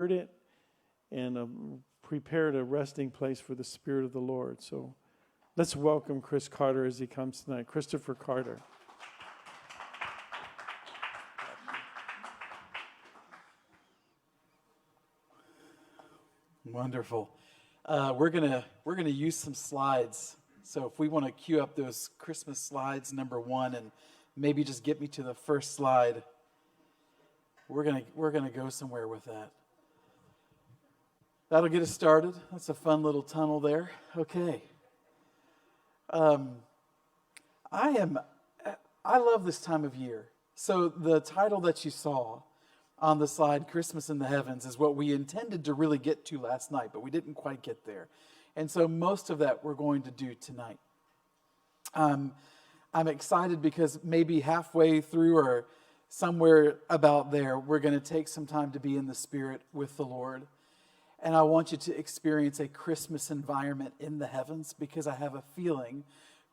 it and prepared a resting place for the Spirit of the Lord. So let's welcome Chris Carter as he comes tonight. Christopher Carter. Wonderful. We're gonna use some slides. So if we want to cue up those Christmas slides, number one, and maybe just get me to the first slide, we're gonna go somewhere with that. That'll get us started. That's a fun little tunnel there. Okay. I love this time of year. So the title that you saw on the slide, Christmas in the Heavens, is what we intended to really get to last night, but we didn't quite get there. And so most of that we're going to do tonight. I'm excited because maybe halfway through or somewhere about there, we're going to take some time to be in the Spirit with the Lord. And I want you to experience a Christmas environment in the heavens because I have a feeling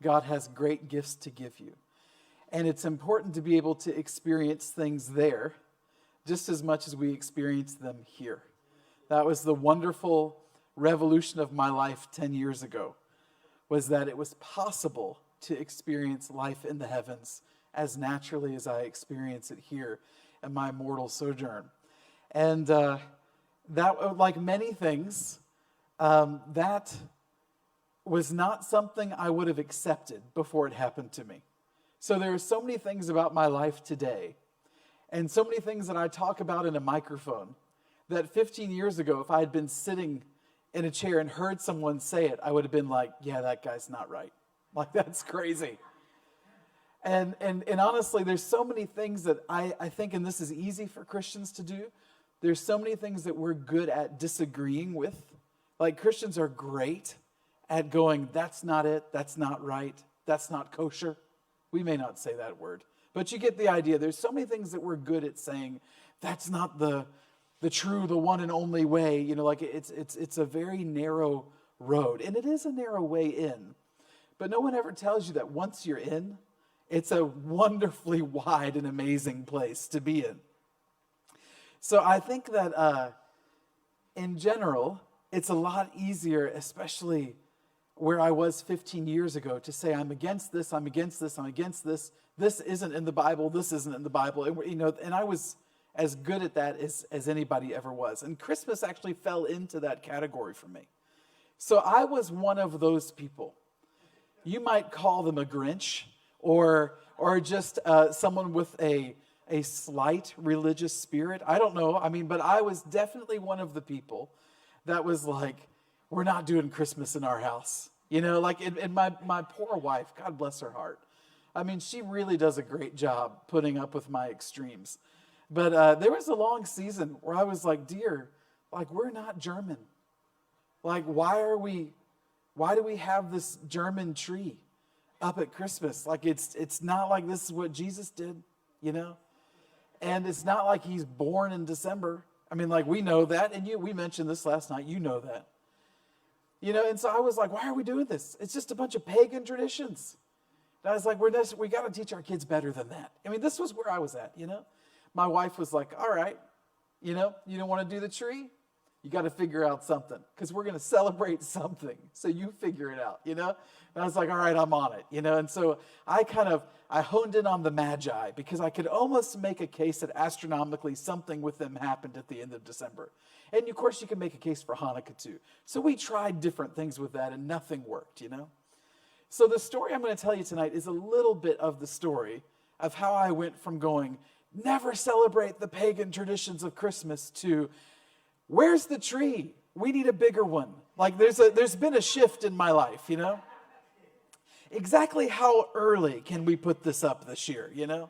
God has great gifts to give you. And it's important to be able to experience things there just as much as we experience them here. That was the wonderful revolution of my life 10 years ago, was that it was possible to experience life in the heavens as naturally as I experience it here in my mortal sojourn. And that, like many things, that was not something I would have accepted before it happened to me. So there are so many things about my life today, and so many things that I talk about in a microphone, that 15 years ago, if I had been sitting in a chair and heard someone say it, I would have been like, yeah, that guy's not right. Like, that's crazy. And honestly, there's so many things that I think, and this is easy for Christians to do, there's so many things that we're good at disagreeing with. Like, Christians are great at going, that's not it, that's not right, that's not kosher. We may not say that word, but you get the idea. There's so many things that we're good at saying, that's not the true, the one and only way. You know, like it's a very narrow road, and it is a narrow way in. But no one ever tells you that once you're in, it's a wonderfully wide and amazing place to be in. So I think that in general, it's a lot easier, especially where I was 15 years ago, to say, I'm against this, I'm against this, I'm against this. This isn't in the Bible, this isn't in the Bible. And I was as good at that as anybody ever was. And Christmas actually fell into that category for me. So I was one of those people. You might call them a Grinch or just someone with a slight religious spirit. I don't know. But I was definitely one of the people that was like, we're not doing Christmas in our house. You know, like, and my poor wife, God bless her heart. She really does a great job putting up with my extremes. But there was a long season where I was like, dear, like, we're not German. Like, why do we have this German tree up at Christmas? Like, it's not like this is what Jesus did, you know? And it's not like he's born in December. Like, we know that, and we mentioned this last night, you know that. You know, and so I was like, why are we doing this? It's just a bunch of pagan traditions. And I was like, we got to teach our kids better than that. This was where I was at, you know? My wife was like, all right, you know, you don't want to do the tree? You got to figure out something because we're going to celebrate something. So you figure it out, you know? And I was like, all right, I'm on it, you know? And so I honed in on the Magi because I could almost make a case that astronomically something with them happened at the end of December. And of course you can make a case for Hanukkah too. So we tried different things with that and nothing worked, you know? So the story I'm going to tell you tonight is a little bit of the story of how I went from going, never celebrate the pagan traditions of Christmas to, where's the tree? We need a bigger one. Like, there's been a shift in my life, you know? Exactly how early can we put this up this year, you know?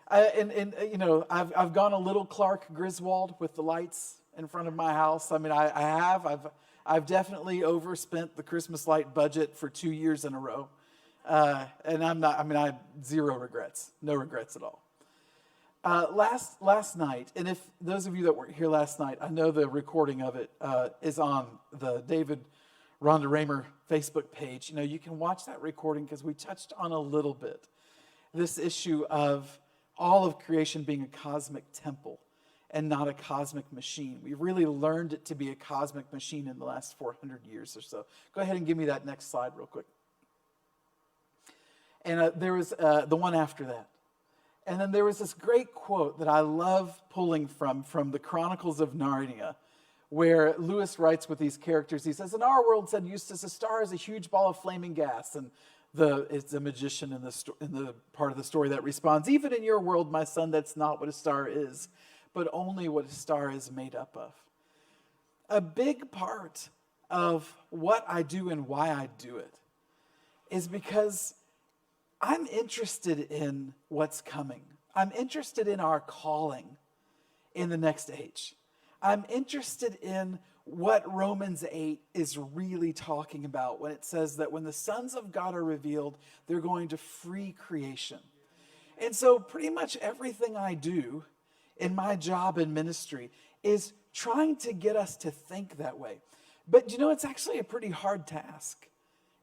I've gone a little Clark Griswold with the lights in front of my house. I've definitely overspent the Christmas light budget for 2 years in a row. And I have zero regrets, no regrets at all. Last night, and if those of you that weren't here last night, I know the recording of it is on the David Rhonda Raymer Facebook page. You know, you can watch that recording because we touched on a little bit this issue of all of creation being a cosmic temple and not a cosmic machine. We've really learned it to be a cosmic machine in the last 400 years or so. Go ahead and give me that next slide real quick. And there was the one after that. And then there was this great quote that I love pulling from the Chronicles of Narnia, where Lewis writes with these characters. He says, "In our world," said Eustace, "a star is a huge ball of flaming gas." And it's a magician in the part of the story that responds, "Even in your world, my son, that's not what a star is, but only what a star is made up of." A big part of what I do and why I do it is because I'm interested in what's coming. I'm interested in our calling in the next age. I'm interested in what Romans 8 is really talking about when it says that when the sons of God are revealed, they're going to free creation. And so pretty much everything I do in my job and ministry is trying to get us to think that way. But it's actually a pretty hard task.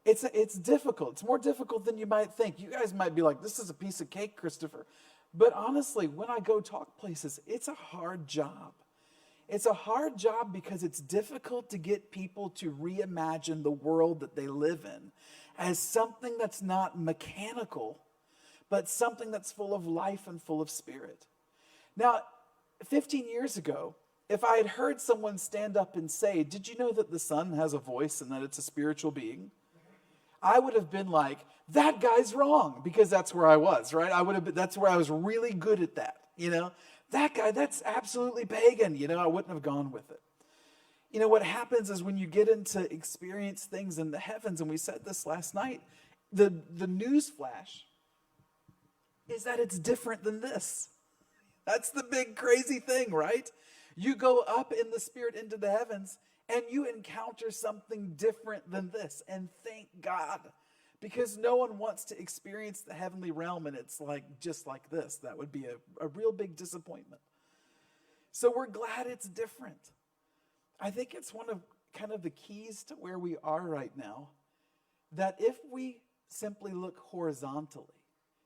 It's difficult. It's more difficult than you might think. You guys might be like, "This is a piece of cake, Christopher." But honestly, when I go talk places, it's a hard job. It's a hard job because it's difficult to get people to reimagine the world that they live in as something that's not mechanical, but something that's full of life and full of spirit. Now, 15 years ago, if I had heard someone stand up and say, "Did you know that the sun has a voice and that it's a spiritual being?" I would have been like, "That guy's wrong," because that's where I was, right? That's where I was really good at that, That guy, that's absolutely pagan, I wouldn't have gone with it. What happens is when you get into experience things in the heavens, and we said this last night, the news flash is that it's different than this. That's the big crazy thing, right? You go up in the spirit into the heavens and you encounter something different than this. And thank God, because no one wants to experience the heavenly realm and it's just like this. That would be a real big disappointment. So we're glad it's different. I think it's one of kind of the keys to where we are right now, that if we simply look horizontally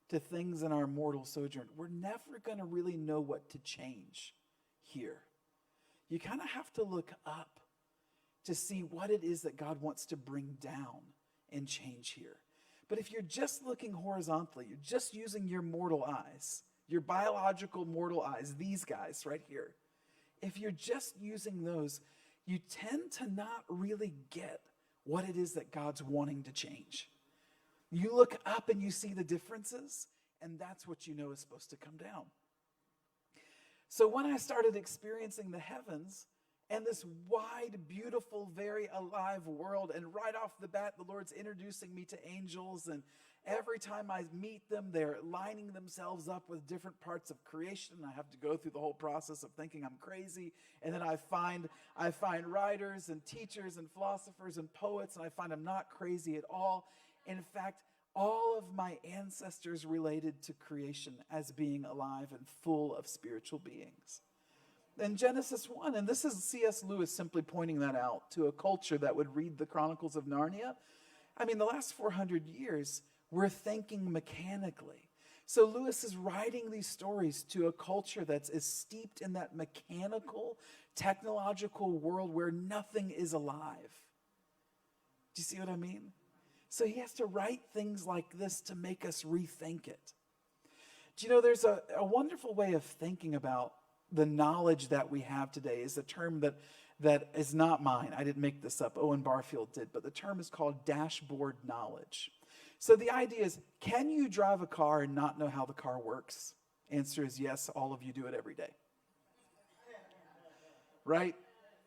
to things in our mortal sojourn, we're never going to really know what to change here. You kind of have to look up to see what it is that God wants to bring down and change here. But if you're just looking horizontally, you're just using your mortal eyes, your biological mortal eyes, these guys right here, if you're just using those, you tend to not really get what it is that God's wanting to change. You look up and you see the differences, and that's what you know is supposed to come down. So when I started experiencing the heavens and this wide, beautiful, very alive world, and right off the bat, the Lord's introducing me to angels, and every time I meet them, they're lining themselves up with different parts of creation. I have to go through the whole process of thinking I'm crazy, and then I find writers and teachers and philosophers and poets, and I find I'm not crazy at all. In fact, all of my ancestors related to creation as being alive and full of spiritual beings. In Genesis 1, and this is C.S. Lewis simply pointing that out to a culture that would read the Chronicles of Narnia. I mean, the last 400 years, we're thinking mechanically. So Lewis is writing these stories to a culture that's as steeped in that mechanical, technological world where nothing is alive. Do you see what I mean? So he has to write things like this to make us rethink it. Do you know, there's a wonderful way of thinking about the knowledge that we have today. Is a term that is not mine. I didn't make this up. Owen Barfield did. But the term is called dashboard knowledge. So the idea is, can you drive a car and not know how the car works? Answer is yes. All of you do it every day. Right?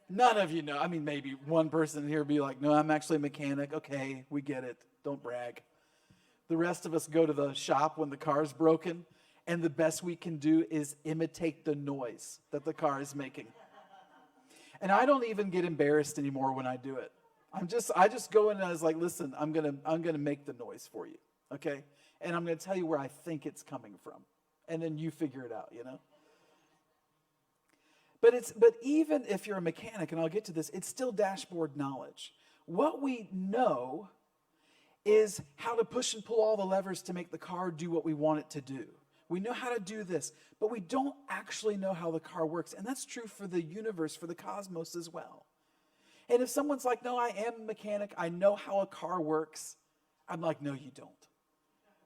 None of you know. I mean, maybe one person here be like, "No, I'm actually a mechanic." Okay, we get it. Don't brag. The rest of us go to the shop when the car's broken, and the best we can do is imitate the noise that the car is making. And I don't even get embarrassed anymore when I do it. I just go in and I was like, "Listen, I'm gonna make the noise for you, okay? And I'm gonna tell you where I think it's coming from, and then you figure it out, But even if you're a mechanic, and I'll get to this, it's still dashboard knowledge. What we know is how to push and pull all the levers to make the car do what we want it to do. We know how to do this, but we don't actually know how the car works. And that's true for the universe, for the cosmos as well. And if someone's like, no, I am a mechanic, I know how a car works, I'm like, no, you don't.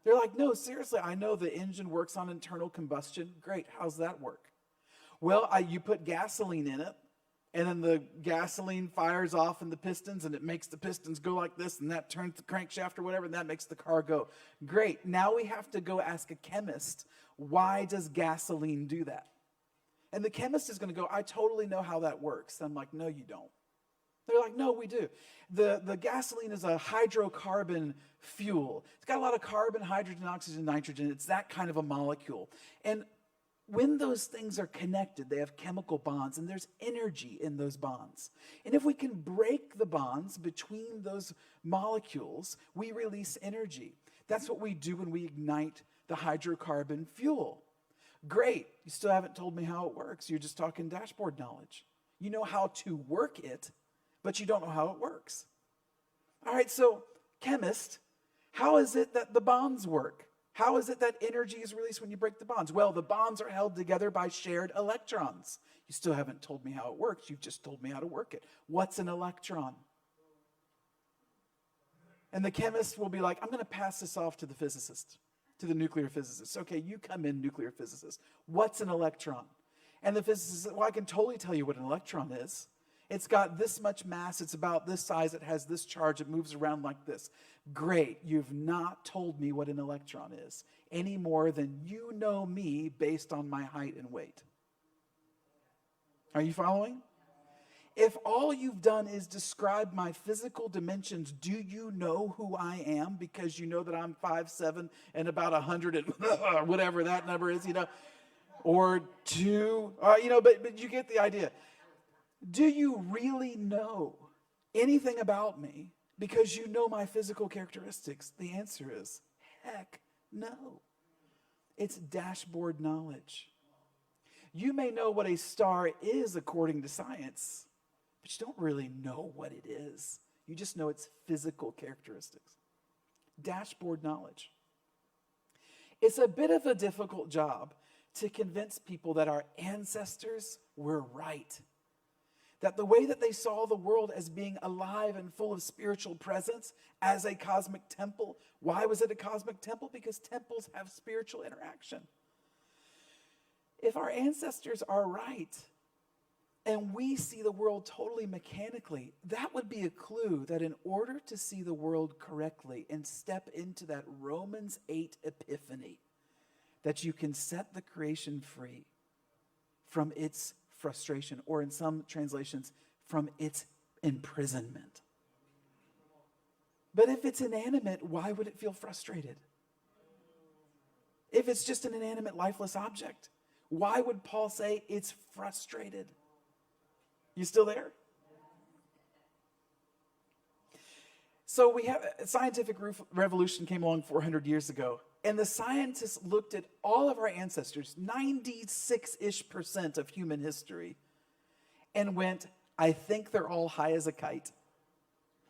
They're like, no, seriously, I know the engine works on internal combustion. Great, how's that work? Well, you put gasoline in it, and then the gasoline fires off in the pistons, and it makes the pistons go like this, and that turns the crankshaft or whatever, and that makes the car go. Great. Now we have to go ask a chemist, why does gasoline do that? And the chemist is going to go, I totally know how that works. And I'm like, no, you don't. They're like, no, we do. The gasoline is a hydrocarbon fuel. It's got a lot of carbon, hydrogen, oxygen, nitrogen. It's that kind of a molecule. And when those things are connected, they have chemical bonds, and there's energy in those bonds. And if we can break the bonds between those molecules, we release energy. That's what we do when we ignite the hydrocarbon fuel. Great. You still haven't told me how it works. You're just talking dashboard knowledge. You know how to work it, but you don't know how it works. All right, so chemist, how is it that the bonds work? How is it that energy is released when you break the bonds? Well, the bonds are held together by shared electrons. You still haven't told me how it works. You've just told me how to work it. What's an electron? And the chemist will be like, I'm going to pass this off to the physicist, to the nuclear physicist. Okay, you come in, nuclear physicist. What's an electron? And the physicist says, well, I can totally tell you what an electron is. It's got this much mass. It's about this size. It has this charge. It moves around like this. Great. You've not told me what an electron is any more than you know me based on my height and weight. Are you following? If all you've done is describe my physical dimensions, do you know who I am? Because you know that I'm 5'7" and about 100 and whatever that number is, or 2, but you get the idea. Do you really know anything about me because you know my physical characteristics? The answer is, heck no. It's dashboard knowledge. You may know what a star is according to science, but you don't really know what it is. You just know its physical characteristics. Dashboard knowledge. It's a bit of a difficult job to convince people that our ancestors were right. That the way that they saw the world as being alive and full of spiritual presence as a cosmic temple. Why was it a cosmic temple? Because temples have spiritual interaction. If our ancestors are right and we see the world totally mechanically, that would be a clue that in order to see the world correctly and step into that Romans 8 epiphany, that you can set the creation free from its frustration, or in some translations, from its imprisonment. But if it's inanimate, why would it feel frustrated? If it's just an inanimate, lifeless object, why would Paul say it's frustrated? You still there? So we have a scientific revolution came along 400 years ago. And the scientists looked at all of our ancestors, 96-ish% of human history, and went, I think they're all high as a kite.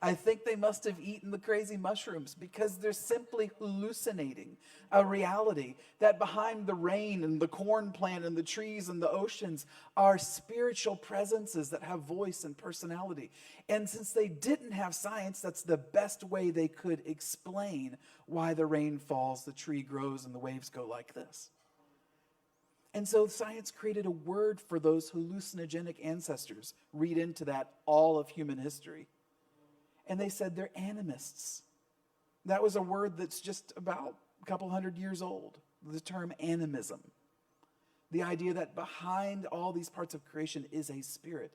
I think they must have eaten the crazy mushrooms because they're simply hallucinating a reality that behind the rain and the corn plant and the trees and the oceans are spiritual presences that have voice and personality. And since they didn't have science, that's the best way they could explain why the rain falls, the tree grows, and the waves go like this. And so science created a word for those hallucinogenic ancestors. Read into that all of human history. And they said they're animists. That was a word that's just about a couple hundred years old, the term animism. The idea that behind all these parts of creation is a spirit.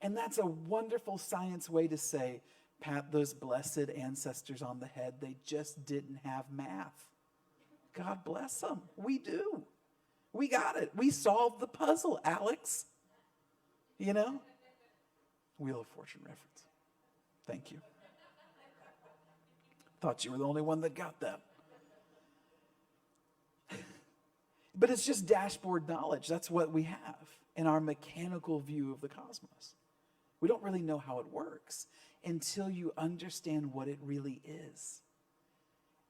And that's a wonderful science way to say, pat those blessed ancestors on the head. They just didn't have math. God bless them. We do. We got it. We solved the puzzle, Alex. Wheel of Fortune reference. Thank you. Thought you were the only one that got that. But it's just dashboard knowledge. That's what we have in our mechanical view of the cosmos. We don't really know how it works until you understand what it really is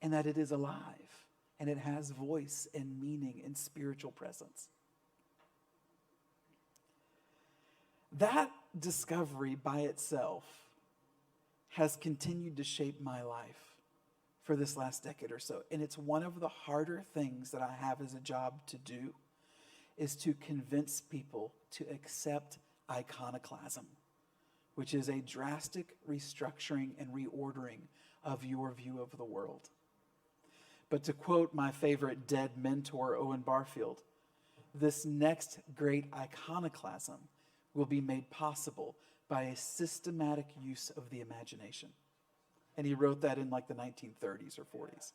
and that it is alive and it has voice and meaning and spiritual presence. That discovery by itself has continued to shape my life for this last decade or so. And it's one of the harder things that I have as a job to do, is to convince people to accept iconoclasm, which is a drastic restructuring and reordering of your view of the world. But to quote my favorite dead mentor, Owen Barfield, this next great iconoclasm will be made possible by a systematic use of the imagination. And he wrote that in like the 1930s or 40s.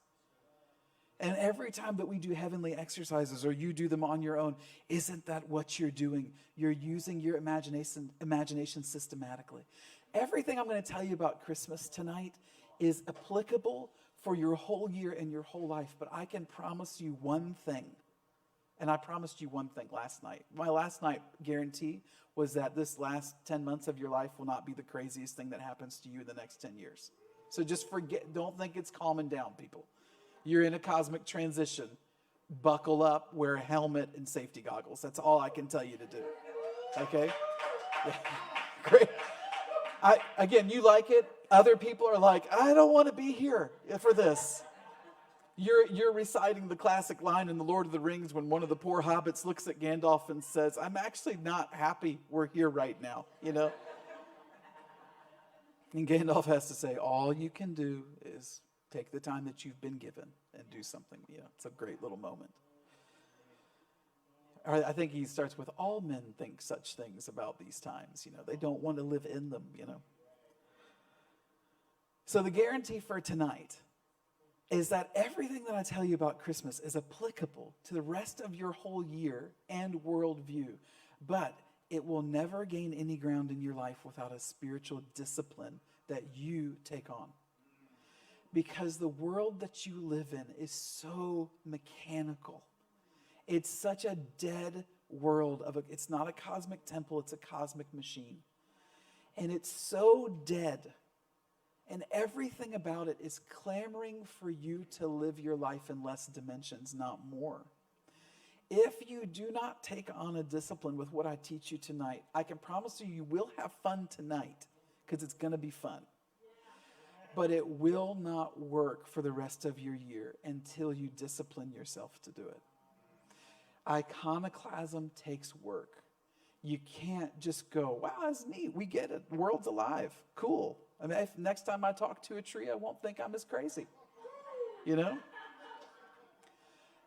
And every time that we do heavenly exercises, or you do them on your own, isn't that what you're doing? You're using your imagination systematically. Everything I'm going to tell you about Christmas tonight is applicable for your whole year and your whole life. But I can promise you one thing. And I promised you one thing last night. My last night guarantee was that this last 10 months of your life will not be the craziest thing that happens to you in the next 10 years. So just forget, don't think it's calming down, people. You're in a cosmic transition. Buckle up, wear a helmet and safety goggles. That's all I can tell you to do. Okay? Yeah. Great. Again, you like it. Other people are like, I don't want to be here for this. You're reciting the classic line in The Lord of the Rings when one of the poor hobbits looks at Gandalf and says, I'm actually not happy we're here right now, you know? And Gandalf has to say, all you can do is take the time that you've been given and do something. You know, it's a great little moment. I think he starts with, all men think such things about these times. You know, they don't want to live in them, you know. So the guarantee for tonight is that everything that I tell you about Christmas is applicable to the rest of your whole year and worldview. But it will never gain any ground in your life without a spiritual discipline that you take on. Because the world that you live in is so mechanical. It's such a dead world. It's not a cosmic temple, it's a cosmic machine. And it's so dead. And everything about it is clamoring for you to live your life in less dimensions, not more. If you do not take on a discipline with what I teach you tonight, I can promise you, you will have fun tonight, because it's going to be fun. But it will not work for the rest of your year until you discipline yourself to do it. Iconoclasm takes work. You can't just go, wow, that's neat. We get it. The world's alive. Cool. I mean, if next time I talk to a tree, I won't think I'm as crazy. You know?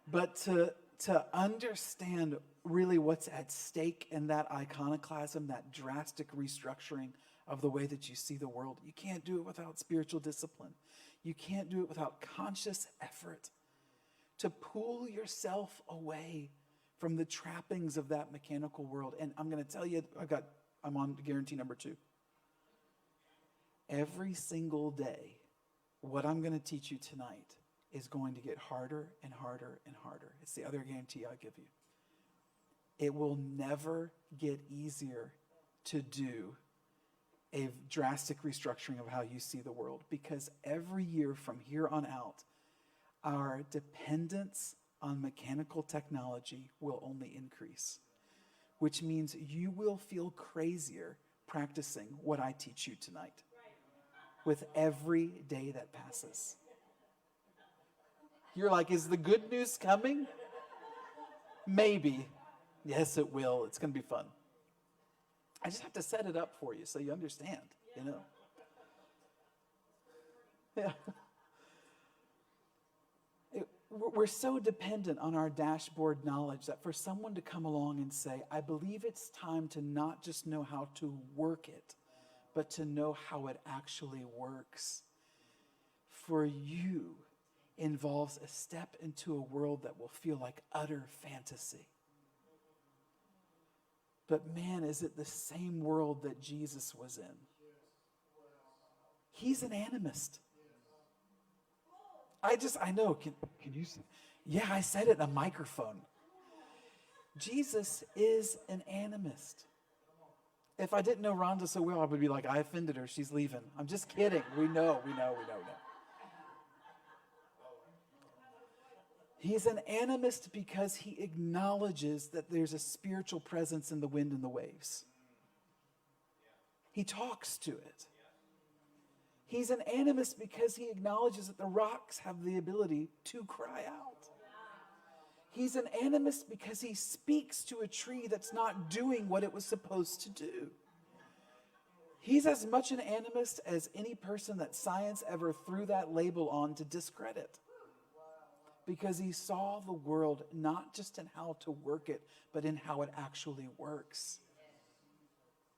But to understand really what's at stake in that iconoclasm, that drastic restructuring of the way that you see the world, you can't do it without spiritual discipline. You can't do it without conscious effort to pull yourself away from the trappings of that mechanical world. And I'm going to tell you, I'm on guarantee number 2. Every single day, what I'm going to teach you tonight is going to get harder and harder and harder. It's the other guarantee I give you. It will never get easier to do a drastic restructuring of how you see the world, because every year from here on out, our dependence on mechanical technology will only increase, which means you will feel crazier practicing what I teach you tonight with every day that passes. You're like, is the good news coming? Maybe. Yes, it will. It's going to be fun. I just have to set it up for you so you understand, you know. Yeah. We're so dependent on our dashboard knowledge that for someone to come along and say, I believe it's time to not just know how to work it, but to know how it actually works, for you involves a step into a world that will feel like utter fantasy. But man, is it the same world that Jesus was in? He's an animist. I know, can you say? Yeah, I said it in a microphone. Jesus is an animist. If I didn't know Rhonda so well, I would be like, I offended her, she's leaving. I'm just kidding. We know. He's an animist because he acknowledges that there's a spiritual presence in the wind and the waves. He talks to it. He's an animist because he acknowledges that the rocks have the ability to cry out. He's an animist because he speaks to a tree that's not doing what it was supposed to do. He's as much an animist as any person that science ever threw that label on to discredit. Because he saw the world not just in how to work it, but in how it actually works.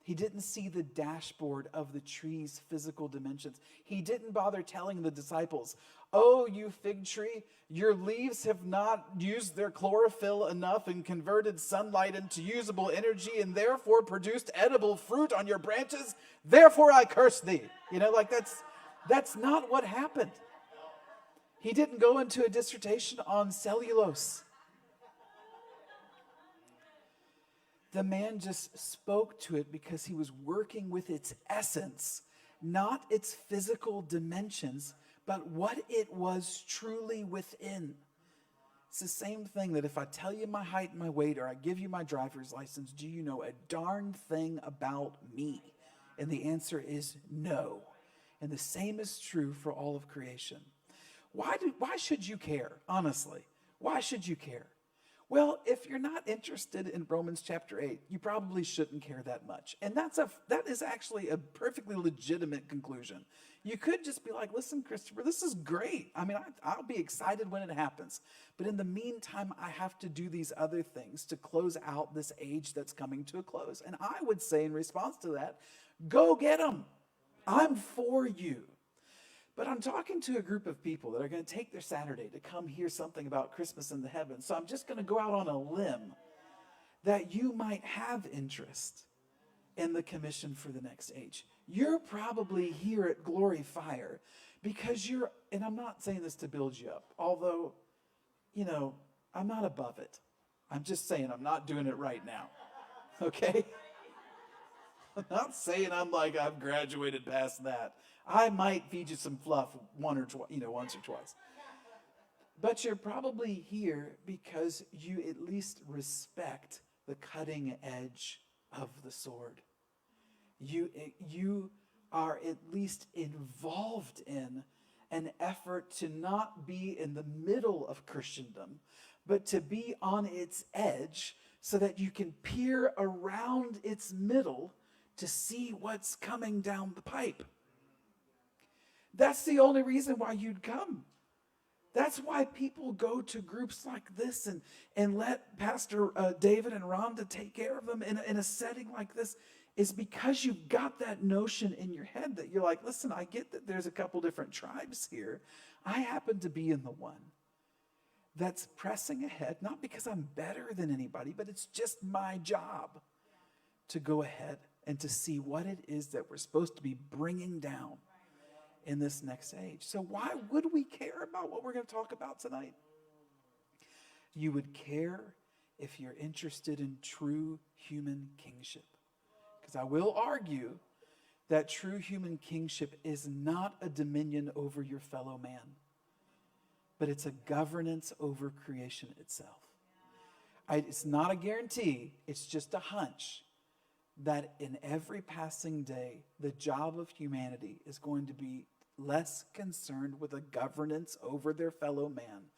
He didn't see the dashboard of the tree's physical dimensions. He didn't bother telling the disciples, "Oh, you fig tree, your leaves have not used their chlorophyll enough and converted sunlight into usable energy and therefore produced edible fruit on your branches. Therefore I curse thee." That's not what happened. He didn't go into a dissertation on cellulose. The man just spoke to it because he was working with its essence, not its physical dimensions, but what it was truly within. It's the same thing that if I tell you my height and my weight, or I give you my driver's license, do you know a darn thing about me? And the answer is no. And the same is true for all of creation. Why should you care, honestly? Why should you care? Well, if you're not interested in Romans chapter 8, you probably shouldn't care that much. And that is actually a perfectly legitimate conclusion. You could just be like, "Listen, Christopher, this is great. I mean, I'll be excited when it happens. But in the meantime, I have to do these other things to close out this age that's coming to a close." And I would say in response to that, go get them. I'm for you. But I'm talking to a group of people that are going to take their Saturday to come hear something about Christmas in the heavens. So I'm just going to go out on a limb that you might have interest in the commission for the next age. You're probably here at Glory Fire because and I'm not saying this to build you up, although, I'm not above it. I'm just saying I'm not doing it right now. Okay? I'm not saying I've graduated past that. I might feed you some fluff once or twice. But you're probably here because you at least respect the cutting edge of the sword. You are at least involved in an effort to not be in the middle of Christendom, but to be on its edge so that you can peer around its middle to see what's coming down the pipe. That's the only reason why you'd come. That's why people go to groups like this and let Pastor David and Rhonda take care of them in a setting like this, is because you've got that notion in your head that you're like, "Listen, I get that there's a couple different tribes here. I happen to be in the one that's pressing ahead, not because I'm better than anybody, but it's just my job to go ahead and to see what it is that we're supposed to be bringing down in this next age." So why would we care about what we're going to talk about tonight? You would care if you're interested in true human kingship. Because I will argue that true human kingship is not a dominion over your fellow man, but it's a governance over creation itself. It's not a guarantee, it's just a hunch that in every passing day, the job of humanity is going to be less concerned with a governance over their fellow man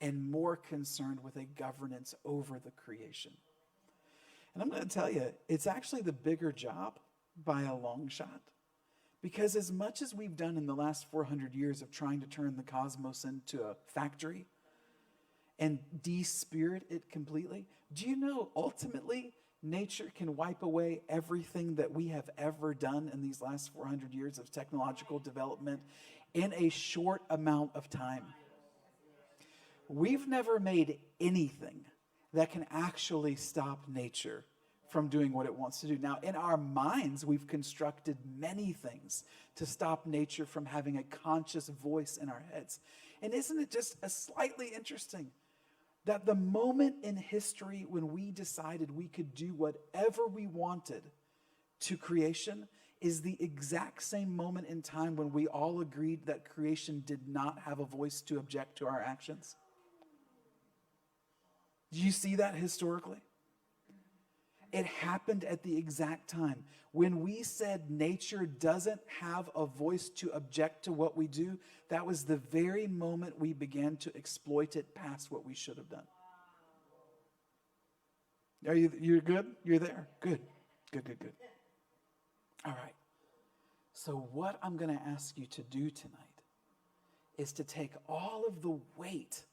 and more concerned with a governance over the creation. And I'm going to tell you, it's actually the bigger job by a long shot. Because as much as we've done in the last 400 years of trying to turn the cosmos into a factory and de-spirit it completely, do you know ultimately nature can wipe away everything that we have ever done in these last 400 years of technological development in a short amount of time? We've never made anything that can actually stop nature from doing what it wants to do. Now, in our minds, we've constructed many things to stop nature from having a conscious voice in our heads. And isn't it just a slightly interesting that the moment in history when we decided we could do whatever we wanted to creation is the exact same moment in time when we all agreed that creation did not have a voice to object to our actions? Do you see that historically? It happened at the exact time. When we said nature doesn't have a voice to object to what we do, that was the very moment we began to exploit it past what we should have done. You're good? You're there? Good. Good. All right. So what I'm going to ask you to do tonight is to take all of the weight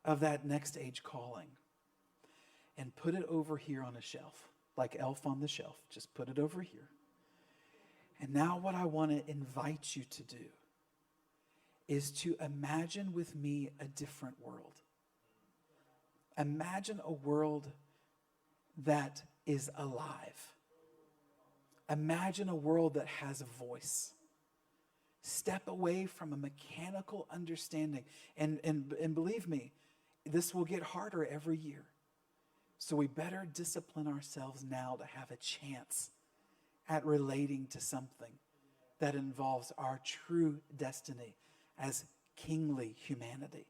of that next age calling and put it over here on a shelf, like Elf on the Shelf. Just put it over here. And now what I want to invite you to do is to imagine with me a different world. Imagine a world that is alive. Imagine a world that has a voice. Step away from a mechanical understanding. And believe me, this will get harder every year. So we better discipline ourselves now to have a chance at relating to something that involves our true destiny as kingly humanity.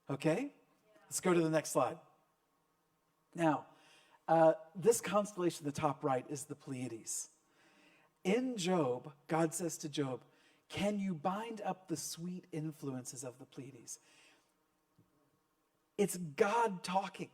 Okay? Let's go to the next slide. Now, this constellation at the top right is the Pleiades. In Job, God says to Job, can you bind up the sweet influences of the Pleiades? It's God talking.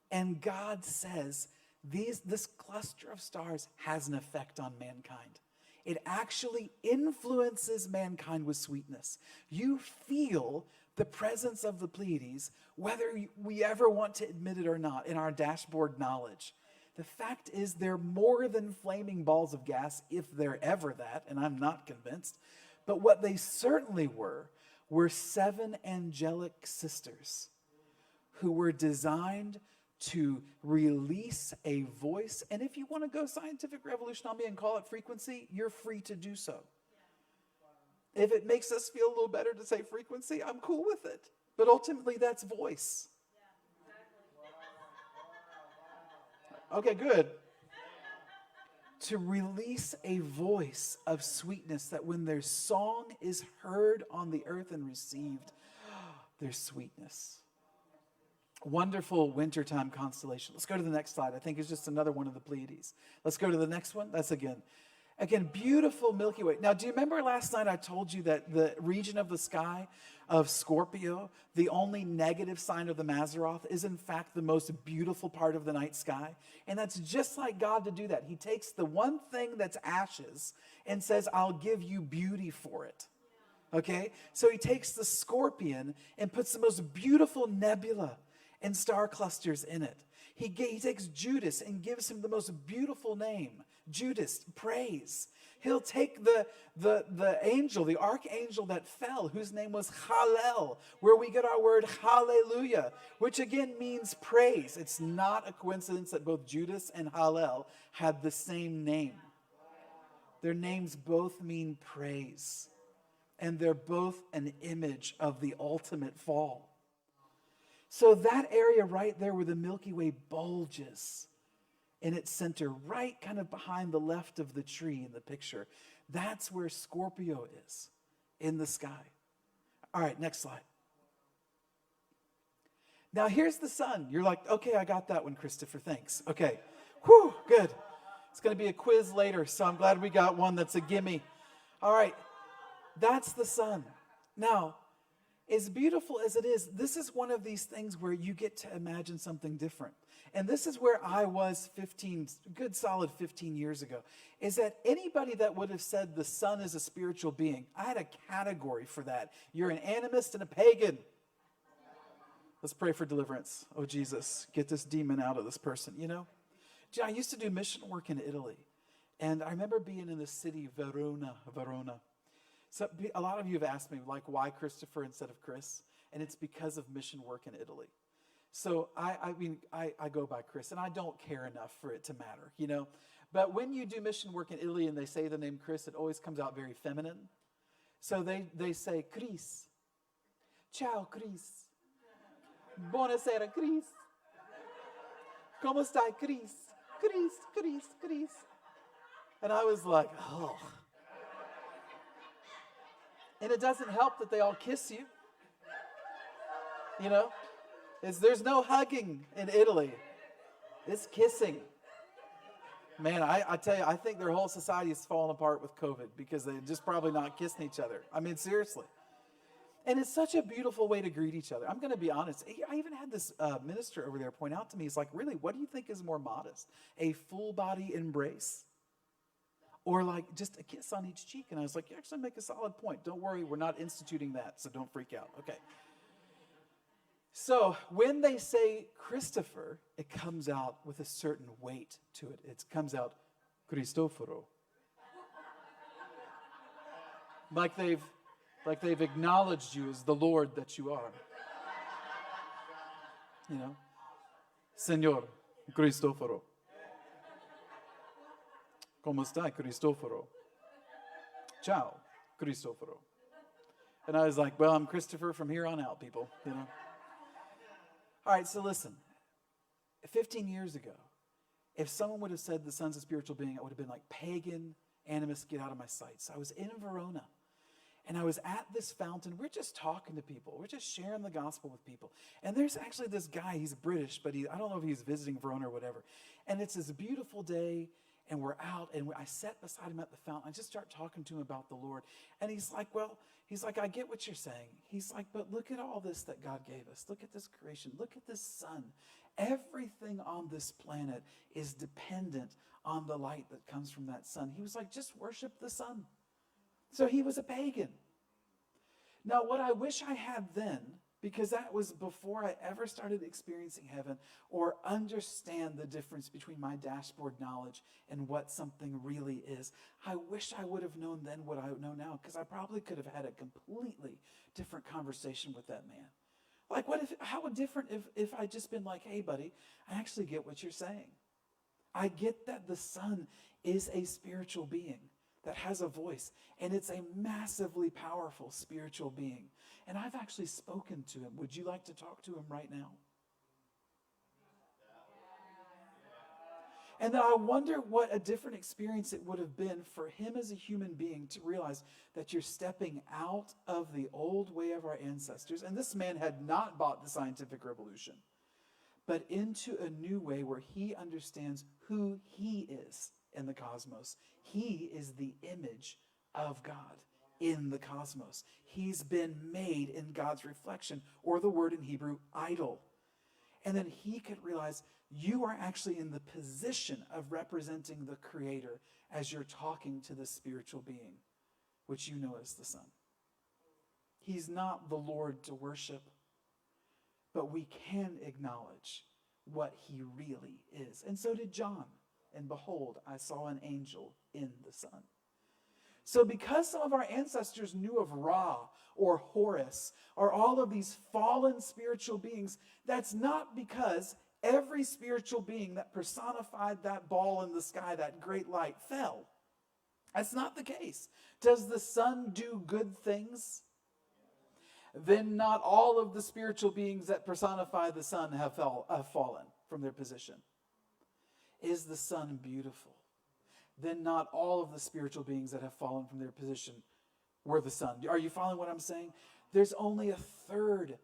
And God says this cluster of stars has an effect on mankind. It actually influences mankind with sweetness. You feel the presence of the Pleiades, whether we ever want to admit it or not, in our dashboard knowledge. The fact is they're more than flaming balls of gas, if they're ever that, and I'm not convinced. But what they certainly were 7 angelic sisters who were designed to release a voice. And if you want to go scientific revolution on me and call it frequency, you're free to do so. If it makes us feel a little better to say frequency, I'm cool with it. But ultimately, that's voice. Okay, good. To release a voice of sweetness that when their song is heard on the earth and received, there's sweetness. Wonderful wintertime constellation. Let's go to the next slide. I think it's just another one of the Pleiades. Let's go to the next one. That's again, beautiful Milky Way. Now, do you remember last night I told you that the region of the sky of Scorpio, the only negative sign of the Mazzaroth, is in fact the most beautiful part of the night sky? And that's just like God to do that. He takes the one thing that's ashes and says, I'll give you beauty for it. Okay? So he takes the scorpion and puts the most beautiful nebula and star clusters in it. He takes Judas and gives him the most beautiful name, Judas, praise. He'll take the angel, the archangel that fell, whose name was Hallel, where we get our word hallelujah, which again means praise. It's not a coincidence that both Judas and Hallel had the same name. Their names both mean praise, and they're both an image of the ultimate fall. So that area right there where the Milky Way bulges in its center, right kind of behind the left of the tree in the picture, that's where Scorpio is in the sky. All right, next slide. Now here's the sun. You're like, okay, I got that one, Christopher, thanks. Okay, whew, good. It's going to be a quiz later, so I'm glad we got one that's a gimme. All right, that's the sun. Now, as beautiful as it is, this is one of these things where you get to imagine something different. And this is where I was 15 years ago, is that anybody that would have said the sun is a spiritual being, I had a category for that. You're an animist and a pagan. Let's pray for deliverance. Oh, Jesus, get this demon out of this person, you know? I used to do mission work in Italy. And I remember being in the city, Verona. So a lot of you have asked me, like, why Christopher instead of Chris? And it's because of mission work in Italy. So I go by Chris, and I don't care enough for it to matter, you know. But when you do mission work in Italy and they say the name Chris, it always comes out very feminine. So they say, Chris. Ciao, Chris. Buonasera, Chris. Como stai, Chris? Chris. And I was like, oh. And it doesn't help that they all kiss you. You know? There's no hugging in Italy. It's kissing. Man, I tell you, I think their whole society is falling apart with COVID because they're just probably not kissing each other. I mean, seriously. And it's such a beautiful way to greet each other. I'm going to be honest. I even had this minister over there point out to me, he's like, really, what do you think is more modest? A full body embrace? Or like just a kiss on each cheek? And I was like, you actually make a solid point. Don't worry, we're not instituting that, so don't freak out. Okay. So when they say Christopher, it comes out with a certain weight to it. It comes out Cristoforo. Like they've acknowledged you as the Lord that you are. You know? Señor Cristoforo. ¿Cómo está, Cristoforo? Ciao, Cristoforo. And I was like, well, I'm Christopher from here on out, people, you know? All right, so listen. 15 years ago, if someone would have said the Son's a spiritual being, I would have been like, pagan, animus, get out of my sight. So I was in Verona, and I was at this fountain. We're just talking to people. We're just sharing the gospel with people. And there's actually this guy, he's British, but I don't know if he's visiting Verona or whatever. And it's this beautiful day, and we're out, and I sat beside him at the fountain. I just start talking to him about the Lord. And he's like, I get what you're saying. He's like, but look at all this that God gave us. Look at this creation. Look at this sun. Everything on this planet is dependent on the light that comes from that sun. He was like, just worship the sun. So he was a pagan. Now, what I wish I had then, because that was before I ever started experiencing heaven or understand the difference between my dashboard knowledge and what something really is. I wish I would have known then what I know now, because I probably could have had a completely different conversation with that man. Like, how different if I just been like, hey, buddy, I actually get what you're saying. I get that the Son is a spiritual being that has a voice, and it's a massively powerful spiritual being. And I've actually spoken to him. Would you like to talk to him right now? And then I wonder what a different experience it would have been for him as a human being to realize that you're stepping out of the old way of our ancestors. And this man had not bought the scientific revolution, but into a new way where he understands who he is in the cosmos. He is the image of God in the cosmos. He's been made in God's reflection, or the word in Hebrew, idol. And then he could realize you are actually in the position of representing the Creator as you're talking to this spiritual being, which you know as the Son. He's not the Lord to worship, but we can acknowledge what he really is. And so did John. And behold, I saw an angel in the sun. So because some of our ancestors knew of Ra or Horus or all of these fallen spiritual beings, that's not because every spiritual being that personified that ball in the sky, that great light, fell. That's not the case. Does the sun do good things? Then not all of the spiritual beings that personify the sun have fallen from their position. Is the sun beautiful? Then not all of the spiritual beings that have fallen from their position were the sun. Are you following what I'm saying? There's only a third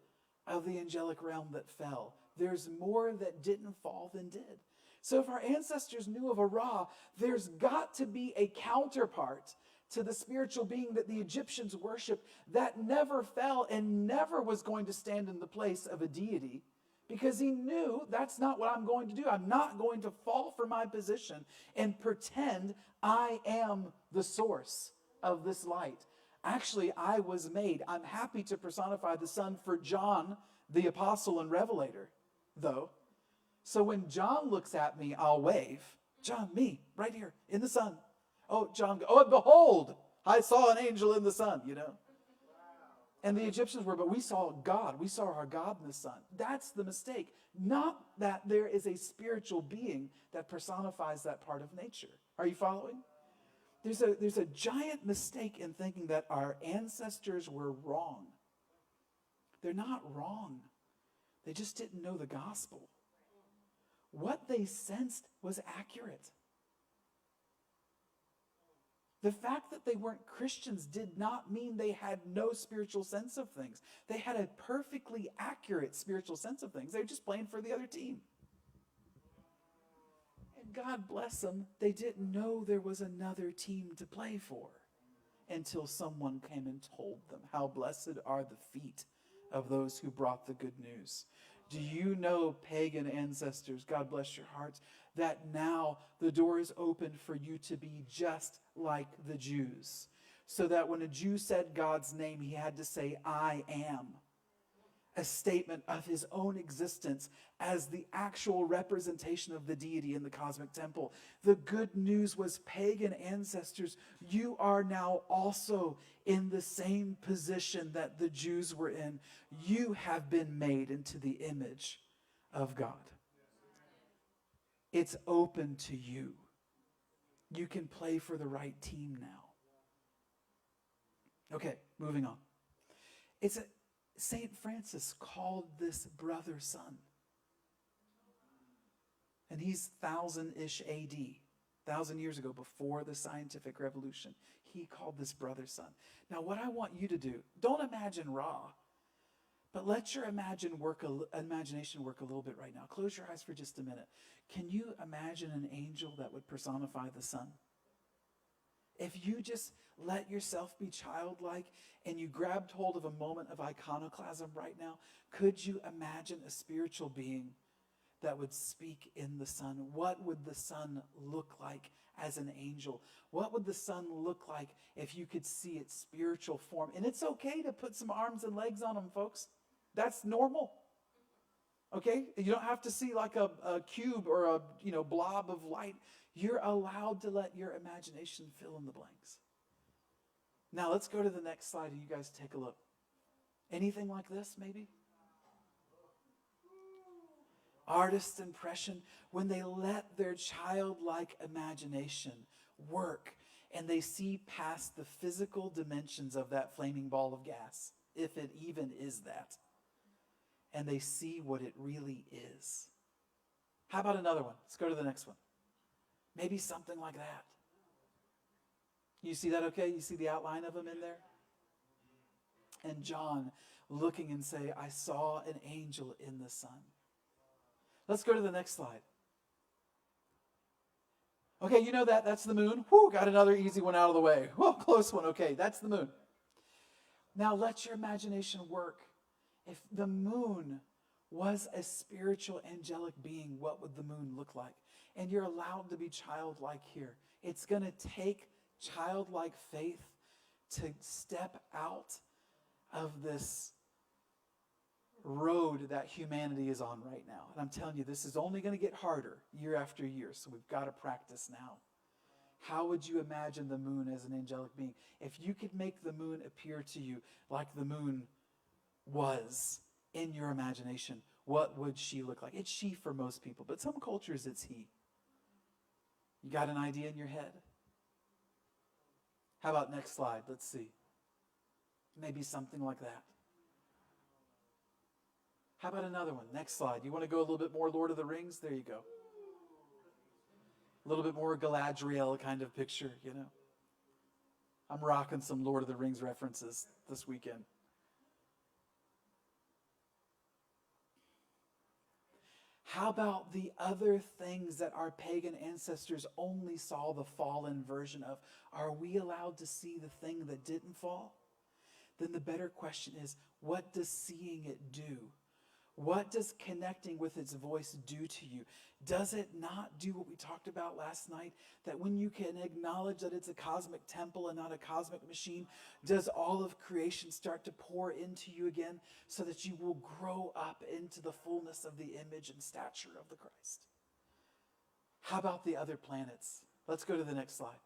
of the angelic realm that fell. There's more that didn't fall than did. So if our ancestors knew of a Ra, there's got to be a counterpart to the spiritual being that the Egyptians worshiped that never fell and never was going to stand in the place of a deity, because he knew that's not what I'm going to do. I'm not going to fall for my position and pretend I am the source of this light. Actually, I was made. I'm happy to personify the sun for John, the apostle and revelator, though. So when John looks at me, I'll wave. John, me, right here, in the sun. Oh, John, oh, behold, I saw an angel in the sun, you know. And the Egyptians were, but we saw God. We saw our God in the sun. That's the mistake. Not that there is a spiritual being that personifies that part of nature. Are you following? There's a giant mistake in thinking that our ancestors were wrong. They're not wrong. They just didn't know the gospel. What they sensed was accurate. The fact that they weren't Christians did not mean they had no spiritual sense of things. They had a perfectly accurate spiritual sense of things. They were just playing for the other team. And God bless them, they didn't know there was another team to play for until someone came and told them. How blessed are the feet of those who brought the good news. Do you know, pagan ancestors, God bless your hearts, that now the door is open for you to be just like the Jews? So that when a Jew said God's name, he had to say, I am. A statement of his own existence as the actual representation of the deity in the cosmic temple. The good news was, pagan ancestors, you are now also in the same position that the Jews were in. You have been made into the image of God. It's open to you. You can play for the right team now. Okay, moving on. St. Francis called this brother son. And he's 1000-ish AD, 1,000 years ago, before the scientific revolution. He called this brother son. Now, what I want you to do, don't imagine Ra, but let your imagination work a little bit right now. Close your eyes for just a minute. Can you imagine an angel that would personify the sun? If you just let yourself be childlike and you grabbed hold of a moment of iconoclasm right now, could you imagine a spiritual being that would speak in the sun? What would the sun look like as an angel? What would the sun look like if you could see its spiritual form? And it's okay to put some arms and legs on them, folks. That's normal. Okay? You don't have to see like a cube or a blob of light. You're allowed to let your imagination fill in the blanks. Now let's go to the next slide and you guys take a look. Anything like this, maybe? Artist's impression, when they let their childlike imagination work and they see past the physical dimensions of that flaming ball of gas, if it even is that, and they see what it really is. How about another one? Let's go to the next one. Maybe something like that. You see that okay? You see the outline of them in there? And John looking and say, I saw an angel in the sun. Let's go to the next slide. Okay, you know that's the moon. Whew, got another easy one out of the way. Whoa, close one. Okay, that's the moon. Now let your imagination work. If the moon was a spiritual angelic being, what would the moon look like? And you're allowed to be childlike here. It's going to take childlike faith to step out of this road that humanity is on right now. And I'm telling you, this is only going to get harder year after year, so we've got to practice now. How would you imagine the moon as an angelic being? If you could make the moon appear to you like the moon was in your imagination, what would she look like? It's she for most people, but some cultures it's he. You got an idea in your head? How about next slide? Let's see. Maybe something like that. How about another one? Next slide. You want to go a little bit more Lord of the Rings? There you go. A little bit more Galadriel kind of picture, I'm rocking some Lord of the Rings references this weekend. How about the other things that our pagan ancestors only saw the fallen version of? Are we allowed to see the thing that didn't fall? Then the better question is, what does seeing it do? What does connecting with its voice do to you? Does it not do what we talked about last night? That when you can acknowledge that it's a cosmic temple and not a cosmic machine, does all of creation start to pour into you again so that you will grow up into the fullness of the image and stature of the Christ? How about the other planets? Let's go to the next slide.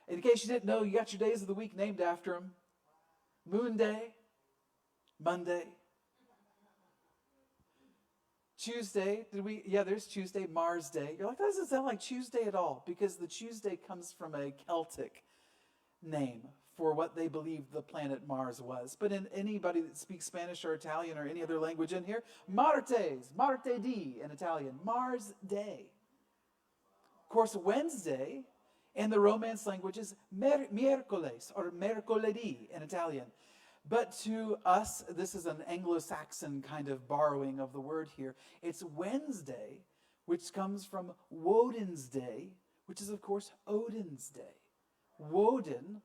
In case you didn't know, you got your days of the week named after them. Moon Day, Monday, Tuesday, there's Tuesday, Mars Day. You're like, that doesn't sound like Tuesday at all, because the Tuesday comes from a Celtic name for what they believed the planet Mars was. But in anybody that speaks Spanish or Italian or any other language in here, Marte di in Italian, Mars Day. Of course, Wednesday in the Romance language is miércoles or mercoledì in Italian. But to us, this is an Anglo-Saxon kind of borrowing of the word here. It's Wednesday, which comes from Woden's Day, which is, of course, Odin's Day. Woden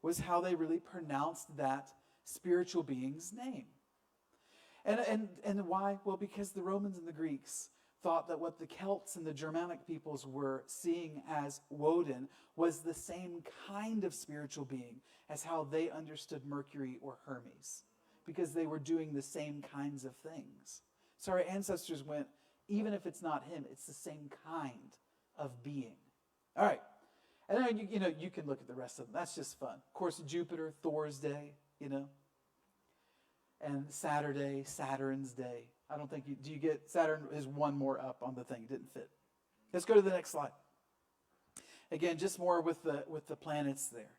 was how they really pronounced that spiritual being's name. And why? Well, because the Romans and the Greeks thought that what the Celts and the Germanic peoples were seeing as Woden was the same kind of spiritual being as how they understood Mercury or Hermes, because they were doing the same kinds of things. So our ancestors went, even if it's not him, it's the same kind of being. All right. And then, you can look at the rest of them. That's just fun. Of course, Jupiter, Thor's day, and Saturday, Saturn's day. I don't think do you get, Saturn is one more up on the thing. It didn't fit. Let's go to the next slide. Again, just more with the planets there.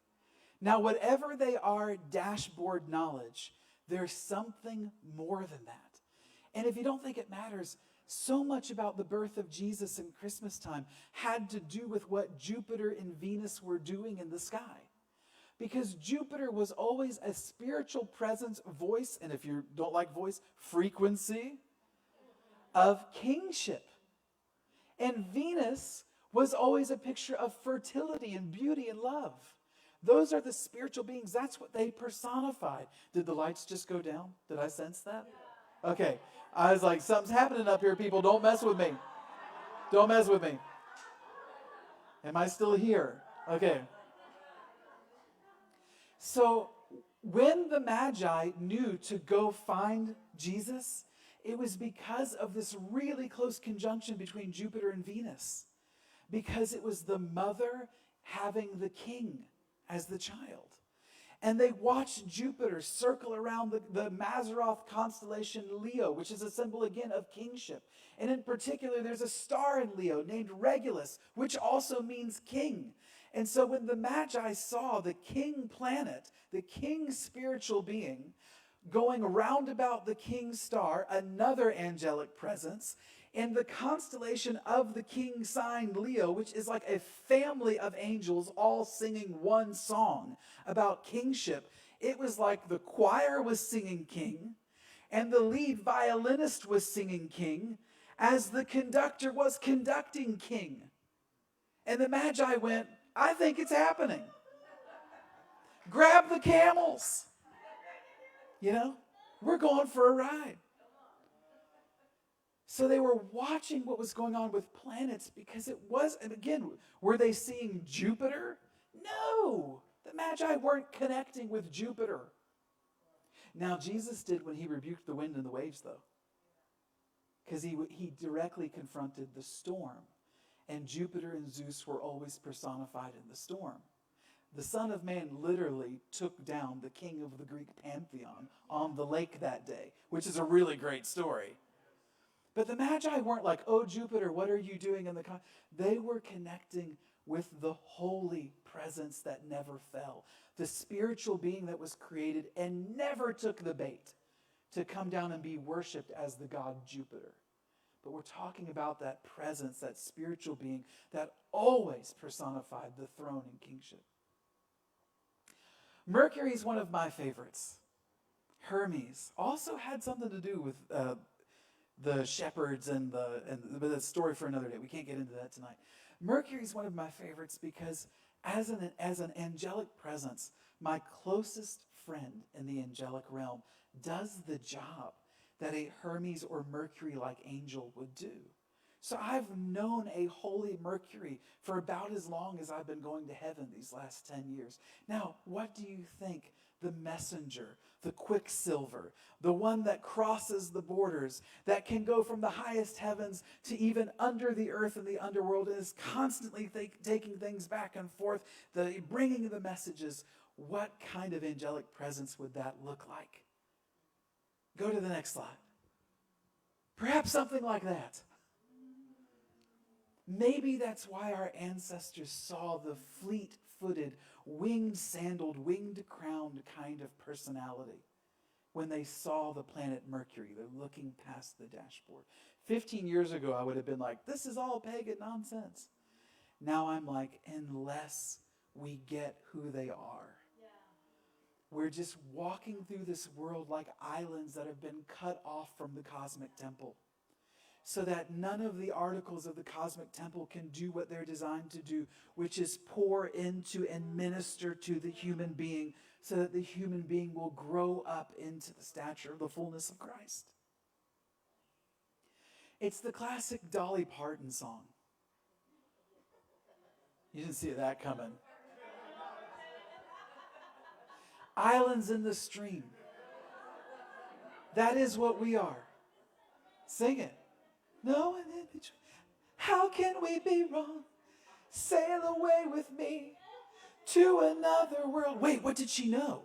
Now, whatever they are, dashboard knowledge, there's something more than that. And if you don't think it matters, so much about the birth of Jesus in Christmas time had to do with what Jupiter and Venus were doing in the sky. Because Jupiter was always a spiritual presence, voice, and if you don't like voice, frequency of kingship. And Venus was always a picture of fertility and beauty and love. Those are the spiritual beings. That's what they personified. Did the lights just go down? Did I sense that? Okay. I was like, something's happening up here, people. Don't mess with me. Don't mess with me. Am I still here? Okay. So when the Magi knew to go find Jesus, it was because of this really close conjunction between Jupiter and Venus. Because it was the mother having the king as the child. And they watched Jupiter circle around the Mazzaroth constellation Leo, which is a symbol, again, of kingship. And in particular, there's a star in Leo named Regulus, which also means king. And so when the Magi saw the king planet, the king spiritual being, going round about the king star, another angelic presence, in the constellation of the king sign Leo, which is like a family of angels all singing one song about kingship, it was like the choir was singing king, and the lead violinist was singing king, as the conductor was conducting king. And the Magi went, I think it's happening. Grab the camels. We're going for a ride. So they were watching what was going on with planets because it was, and again, were they seeing Jupiter? No, the Magi weren't connecting with Jupiter. Now, Jesus did when he rebuked the wind and the waves, though, because he directly confronted the storm, and Jupiter and Zeus were always personified in the storm. The Son of Man literally took down the king of the Greek pantheon on the lake that day, which is a really great story. But the Magi weren't like, oh, Jupiter, what are you doing in the... They were connecting with the holy presence that never fell, the spiritual being that was created and never took the bait to come down and be worshipped as the god Jupiter. But we're talking about that presence, that spiritual being that always personified the throne and kingship. Mercury is one of my favorites. Hermes also had something to do with the shepherds and the story for another day. We can't get into that tonight. Mercury is one of my favorites because as an angelic presence, my closest friend in the angelic realm does the job that a Hermes or Mercury-like angel would do. So I've known a holy Mercury for about as long as I've been going to heaven these last 10 years. Now, what do you think the messenger, the quicksilver, the one that crosses the borders, that can go from the highest heavens to even under the earth and the underworld, and is constantly taking things back and forth, bringing the messages, what kind of angelic presence would that look like? Go to the next slide. Perhaps something like that. Maybe that's why our ancestors saw the fleet-footed, winged-sandaled, winged-crowned kind of personality when they saw the planet Mercury. They're looking past the dashboard. 15 years ago, I would have been like, this is all pagan nonsense. Now I'm like, unless we get who they are. We're just walking through this world like islands that have been cut off from the cosmic temple, so that none of the articles of the cosmic temple can do what they're designed to do, which is pour into and minister to the human being, so that the human being will grow up into the stature of the fullness of Christ. It's the classic Dolly Parton song. You didn't see that coming. Islands in the stream. That is what we are. Sing it. No one in between. How can we be wrong? Sail away with me to another world. Wait, what did she know?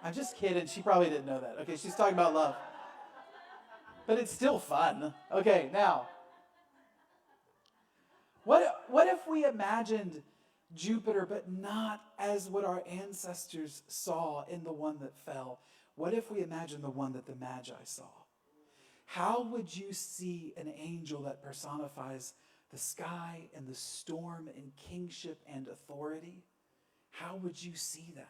I'm just kidding. She probably didn't know that. Okay, she's talking about love. But it's still fun. Okay, now. What if we imagined Jupiter, but not as what our ancestors saw in the one that fell? What if we imagined the one that the Magi saw? How would you see an angel that personifies the sky and the storm and kingship and authority? How would you see that?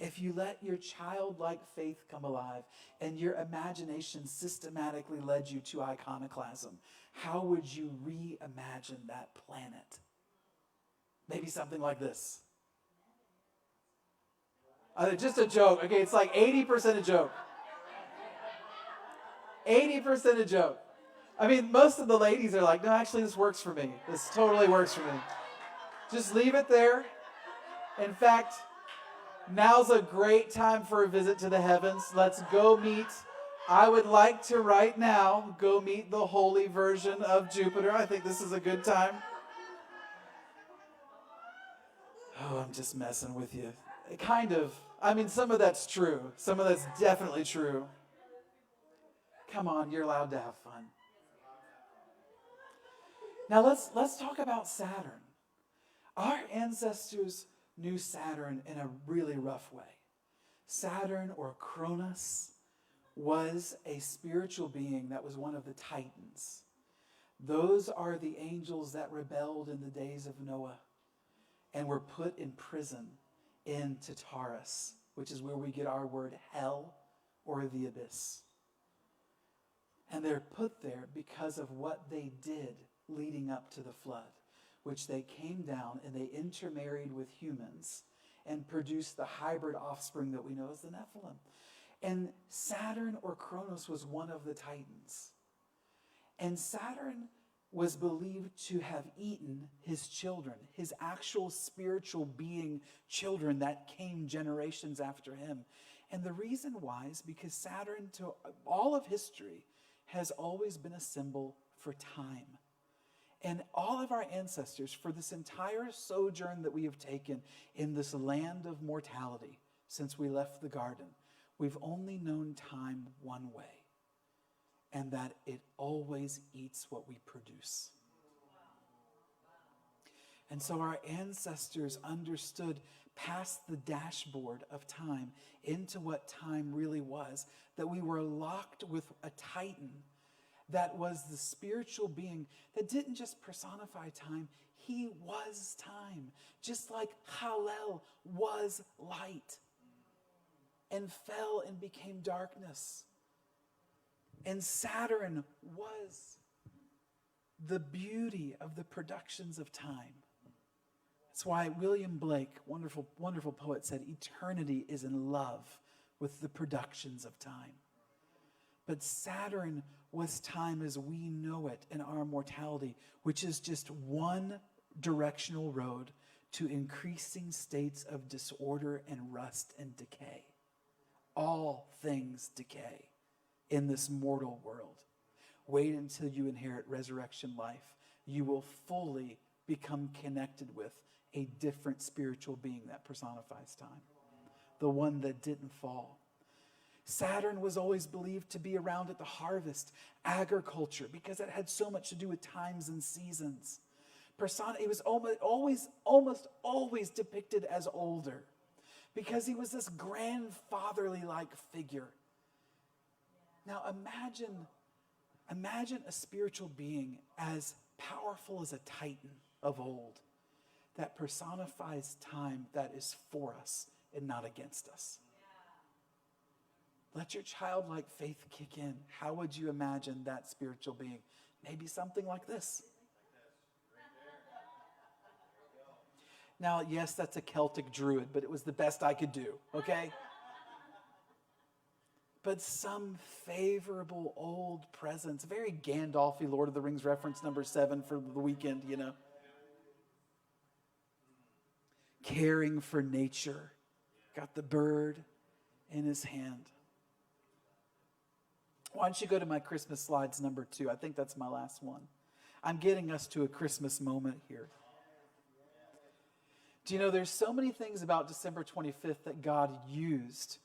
If you let your childlike faith come alive and your imagination systematically led you to iconoclasm, how would you reimagine that planet? Maybe something like this. Just a joke. Okay, it's like 80% a joke. 80% a joke. I mean, most of the ladies are like, no, actually, this works for me. This totally works for me. Just leave it there. In fact, now's a great time for a visit to the heavens. Let's go meet. I would like to right now go meet the holy version of Jupiter. I think this is a good time. Oh, I'm just messing with you. Kind of. I mean, some of that's true. Some of that's definitely true. Come on, you're allowed to have fun. Now let's talk about Saturn. Our ancestors knew Saturn in a really rough way. Saturn, or Cronus, was a spiritual being that was one of the Titans. Those are the angels that rebelled in the days of Noah and were put in prison in Tartarus, which is where we get our word hell or the abyss. And they're put there because of what they did leading up to the flood, which they came down and they intermarried with humans and produced the hybrid offspring that we know as the Nephilim. And Saturn, or Cronus, was one of the Titans. And Saturn was believed to have eaten his children, his actual spiritual being children that came generations after him. And the reason why is because Saturn, to all of history, has always been a symbol for time. And all of our ancestors, for this entire sojourn that we have taken in this land of mortality since we left the garden, we've only known time one way, and that it always eats what we produce. And so our ancestors understood past the dashboard of time into what time really was, that we were locked with a Titan that was the spiritual being that didn't just personify time, he was time. Just like Hallel was light and fell and became darkness. And Saturn was the beauty of the productions of time. That's why William Blake, wonderful, wonderful poet, said eternity is in love with the productions of time. But Saturn was time as we know it in our mortality, which is just one directional road to increasing states of disorder and rust and decay. All things decay in this mortal world. Wait until you inherit resurrection life. You will fully become connected with a different spiritual being that personifies time, the one that didn't fall. Saturn was always believed to be around at the harvest, agriculture, because it had so much to do with times and seasons. It was almost always depicted as older, because he was this grandfatherly-like figure. Now imagine a spiritual being as powerful as a Titan, of old that personifies time that is for us and not against us. Let your childlike faith kick in. How would you imagine that spiritual being? Maybe something like this. Now, yes, that's a Celtic druid, but it was the best I could do, okay? But some favorable old presence, very Gandalf-y Lord of the Rings reference number 7 for the weekend, you know. Caring for nature. Got the bird in his hand. Why don't you go to my Christmas slides number 2? I think that's my last one. I'm getting us to a Christmas moment here. Do you know there's so many things about December 25th that God used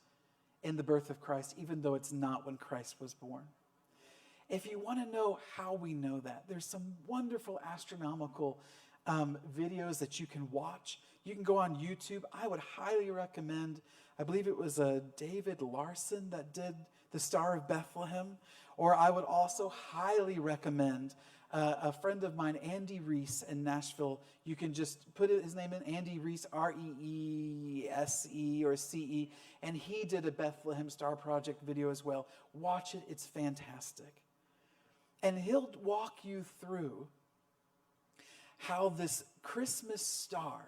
in the birth of Christ, even though it's not when Christ was born? If you want to know how we know that, there's some wonderful astronomical videos that you can watch. You can go on YouTube. I would highly recommend, I believe it was David Larson that did the Star of Bethlehem. Or I would also highly recommend a friend of mine, Andy Reese in Nashville. You can just put his name in, Andy Reese, R-E-E-S-E or C-E. And he did a Bethlehem Star Project video as well. Watch it. It's fantastic. And he'll walk you through how this Christmas star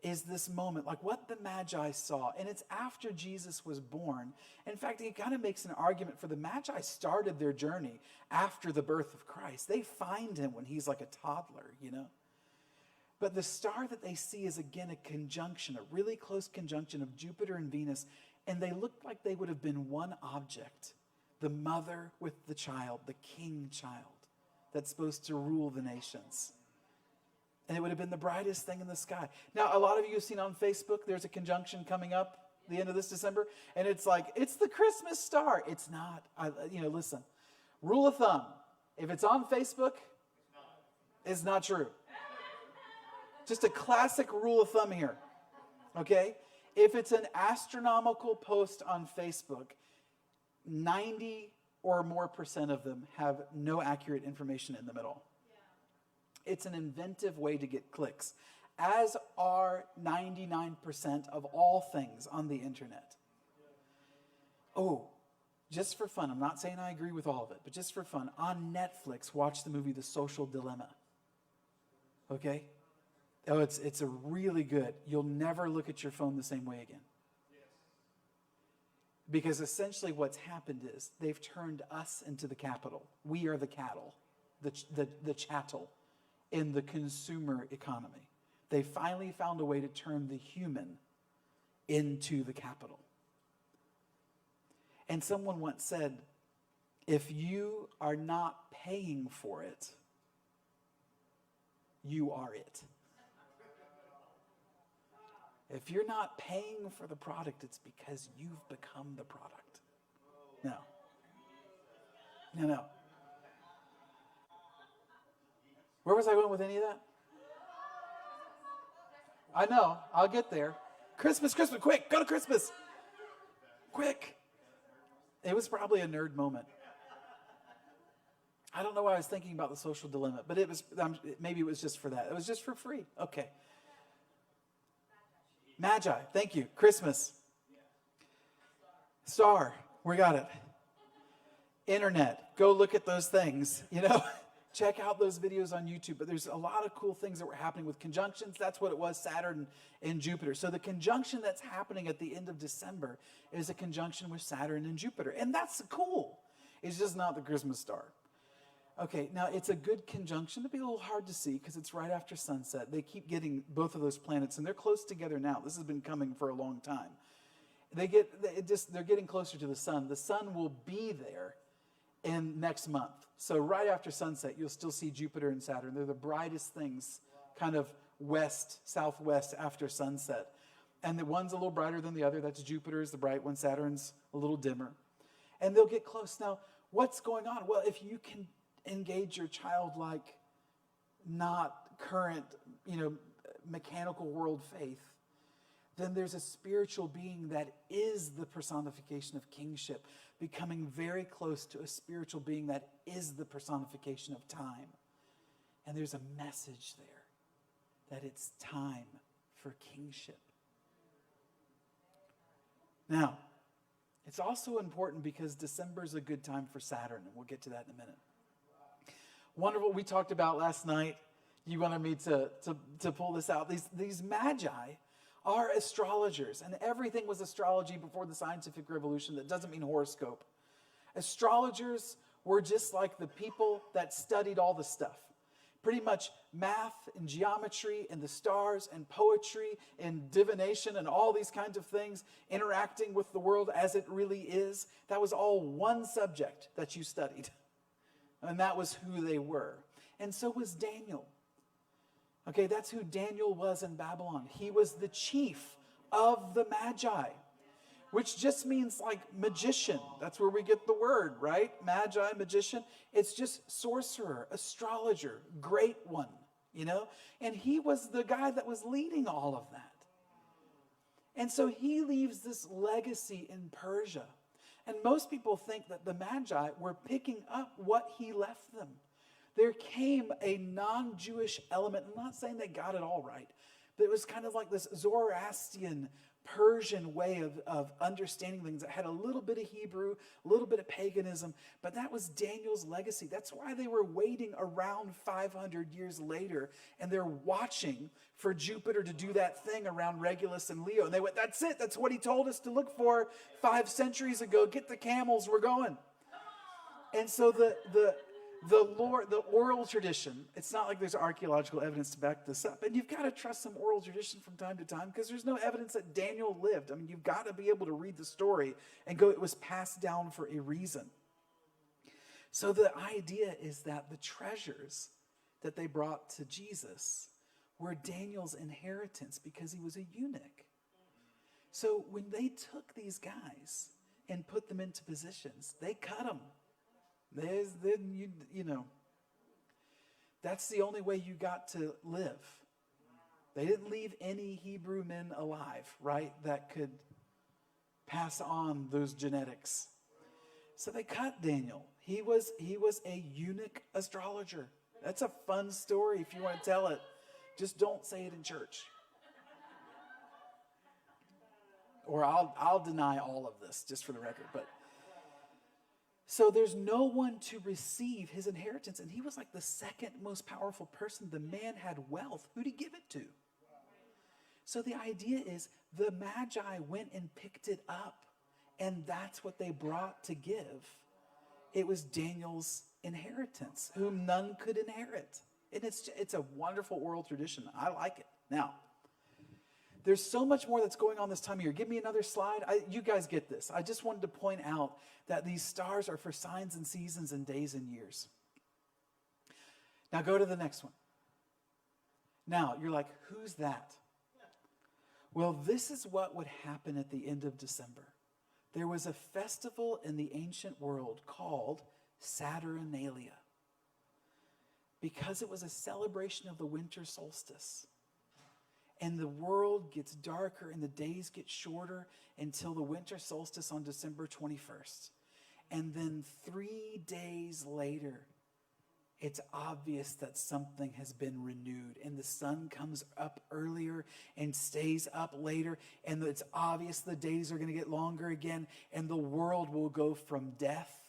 is this moment, like what the Magi saw. And it's after Jesus was born. In fact, he kind of makes an argument for the Magi started their journey after the birth of Christ. They find him when he's like a toddler, you know. But the star that they see is again a conjunction, a really close conjunction of Jupiter and Venus. And they look like they would have been one object. The mother with the child, the king child that's supposed to rule the nations. And it would have been the brightest thing in the sky. Now, a lot of you have seen on Facebook, there's a conjunction coming up the end of this December. And it's like, it's the Christmas star. It's not. Listen, rule of thumb. If it's on Facebook, it's not true. Just a classic rule of thumb here. Okay? If it's an astronomical post on Facebook, 90 or more % of them have no accurate information in them at all. It's an inventive way to get clicks, as are 99% of all things on the internet. Oh, just for fun, I'm not saying I agree with all of it, but just for fun, on Netflix, watch the movie The Social Dilemma. Okay? Oh, it's a really good. You'll never look at your phone the same way again. Because essentially what's happened is they've turned us into the capital. We are the cattle, the chattel in the consumer economy. They finally found a way to turn the human into the capital. And someone once said, if you are not paying for it, you are it. If you're not paying for the product, it's because you've become the product. No. Where was I going with any of that? I know. I'll get there. Christmas, quick. Go to Christmas. Quick. It was probably a nerd moment. I don't know why I was thinking about The Social Dilemma, but maybe it was just for that. It was just for free. Okay. Magi. Thank you. Christmas. Star. We got it. Internet. Go look at those things, you know. Check out those videos on YouTube. But there's a lot of cool things that were happening with conjunctions. That's what it was, Saturn and Jupiter. So the conjunction that's happening at the end of December is a conjunction with Saturn and Jupiter. And that's cool. It's just not the Christmas star. Okay, now it's a good conjunction. It'll be a little hard to see because it's right after sunset. They keep getting both of those planets, and they're close together now. This has been coming for a long time. They're getting closer to the sun. The sun will be there in next month. So right after sunset, you'll still see Jupiter and Saturn. They're the brightest things, kind of southwest after sunset. And the one's a little brighter than the other. That's Jupiter is the bright one. Saturn's a little dimmer. And they'll get close. Now, what's going on? Well, if you can engage your childlike, not current, mechanical world faith, then there's a spiritual being that is the personification of kingship, becoming very close to a spiritual being that is the personification of time. And there's a message there. that it's time for kingship. Now, it's also important because December is a good time for Saturn, and we'll get to that in a minute. Wonderful. We talked about last night. You wanted me to pull this out. These magi are astrologers, and everything was astrology before the scientific revolution. That doesn't mean horoscope. Astrologers were just like the people that studied all the stuff. Pretty much math and geometry and the stars and poetry and divination and all these kinds of things, interacting with the world as it really is. That was all one subject that you studied. And that was who they were. And so was Daniel. Okay, that's who Daniel was in Babylon. He was the chief of the Magi, which just means like magician. That's where we get the word, right? Magi, magician. It's just sorcerer, astrologer, great one, you know? And he was the guy that was leading all of that. And so he leaves this legacy in Persia. And most people think that the Magi were picking up what he left them. There came a non-Jewish element. I'm not saying they got it all right, but it was kind of like this Zoroastrian, Persian way of understanding things that had a little bit of Hebrew, a little bit of paganism, but that was Daniel's legacy. That's why they were waiting around 500 years later, and they're watching for Jupiter to do that thing around Regulus and Leo. And they went, that's it. That's what he told us to look for 5 centuries ago. Get the camels. We're going. And so the oral tradition, it's not like there's archaeological evidence to back this up. And you've got to trust some oral tradition from time to time because there's no evidence that Daniel lived. I mean, you've got to be able to read the story and go, it was passed down for a reason. So the idea is that the treasures that they brought to Jesus were Daniel's inheritance because he was a eunuch. So when they took these guys and put them into positions, they cut them. That's the only way you got to live. They didn't leave any Hebrew men alive, right, that could pass on those genetics. So they cut Daniel. He was a eunuch astrologer. That's a fun story if you want to tell it. Just don't say it in church. Or I'll deny all of this, just for the record, but so there's no one to receive his inheritance. And he was like the second most powerful person. The man had wealth. Who'd he give it to? So the idea is the Magi went and picked it up. And that's what they brought to give. It was Daniel's inheritance, whom none could inherit. And it's a wonderful oral tradition. I like it. Now, there's so much more that's going on this time of year. Give me another slide. You guys get this. I just wanted to point out that these stars are for signs and seasons and days and years. Now go to the next one. Now, you're like, who's that? Well, this is what would happen at the end of December. There was a festival in the ancient world called Saturnalia because it was a celebration of the winter solstice. And the world gets darker and the days get shorter until the winter solstice on December 21st. And then 3 days later, it's obvious that something has been renewed. And the sun comes up earlier and stays up later. And it's obvious the days are going to get longer again. And the world will go from death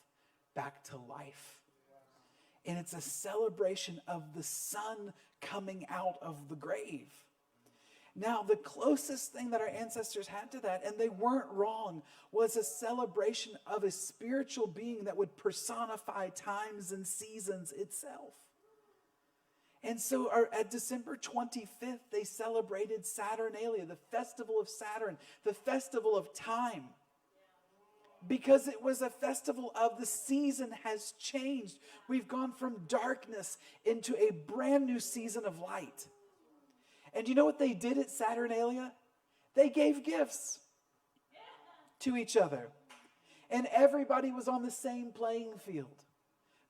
back to life. And it's a celebration of the sun coming out of the grave. Now, the closest thing that our ancestors had to that, and they weren't wrong, was a celebration of a spiritual being that would personify times and seasons itself. And so at December 25th, they celebrated Saturnalia, the festival of Saturn, the festival of time. Because it was a festival of the season has changed. We've gone from darkness into a brand new season of light. And you know what they did at Saturnalia? They gave gifts to each other. And everybody was on the same playing field.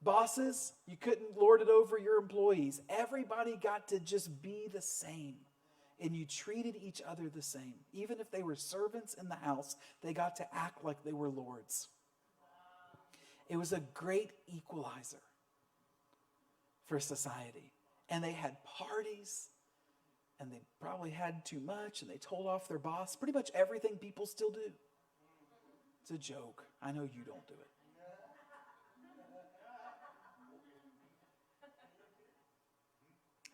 Bosses, you couldn't lord it over your employees. Everybody got to just be the same. And you treated each other the same. Even if they were servants in the house, they got to act like they were lords. It was a great equalizer for society. And they had parties. and they probably had too much, and they told off their boss. Pretty much everything people still do. It's a joke. I know you don't do it.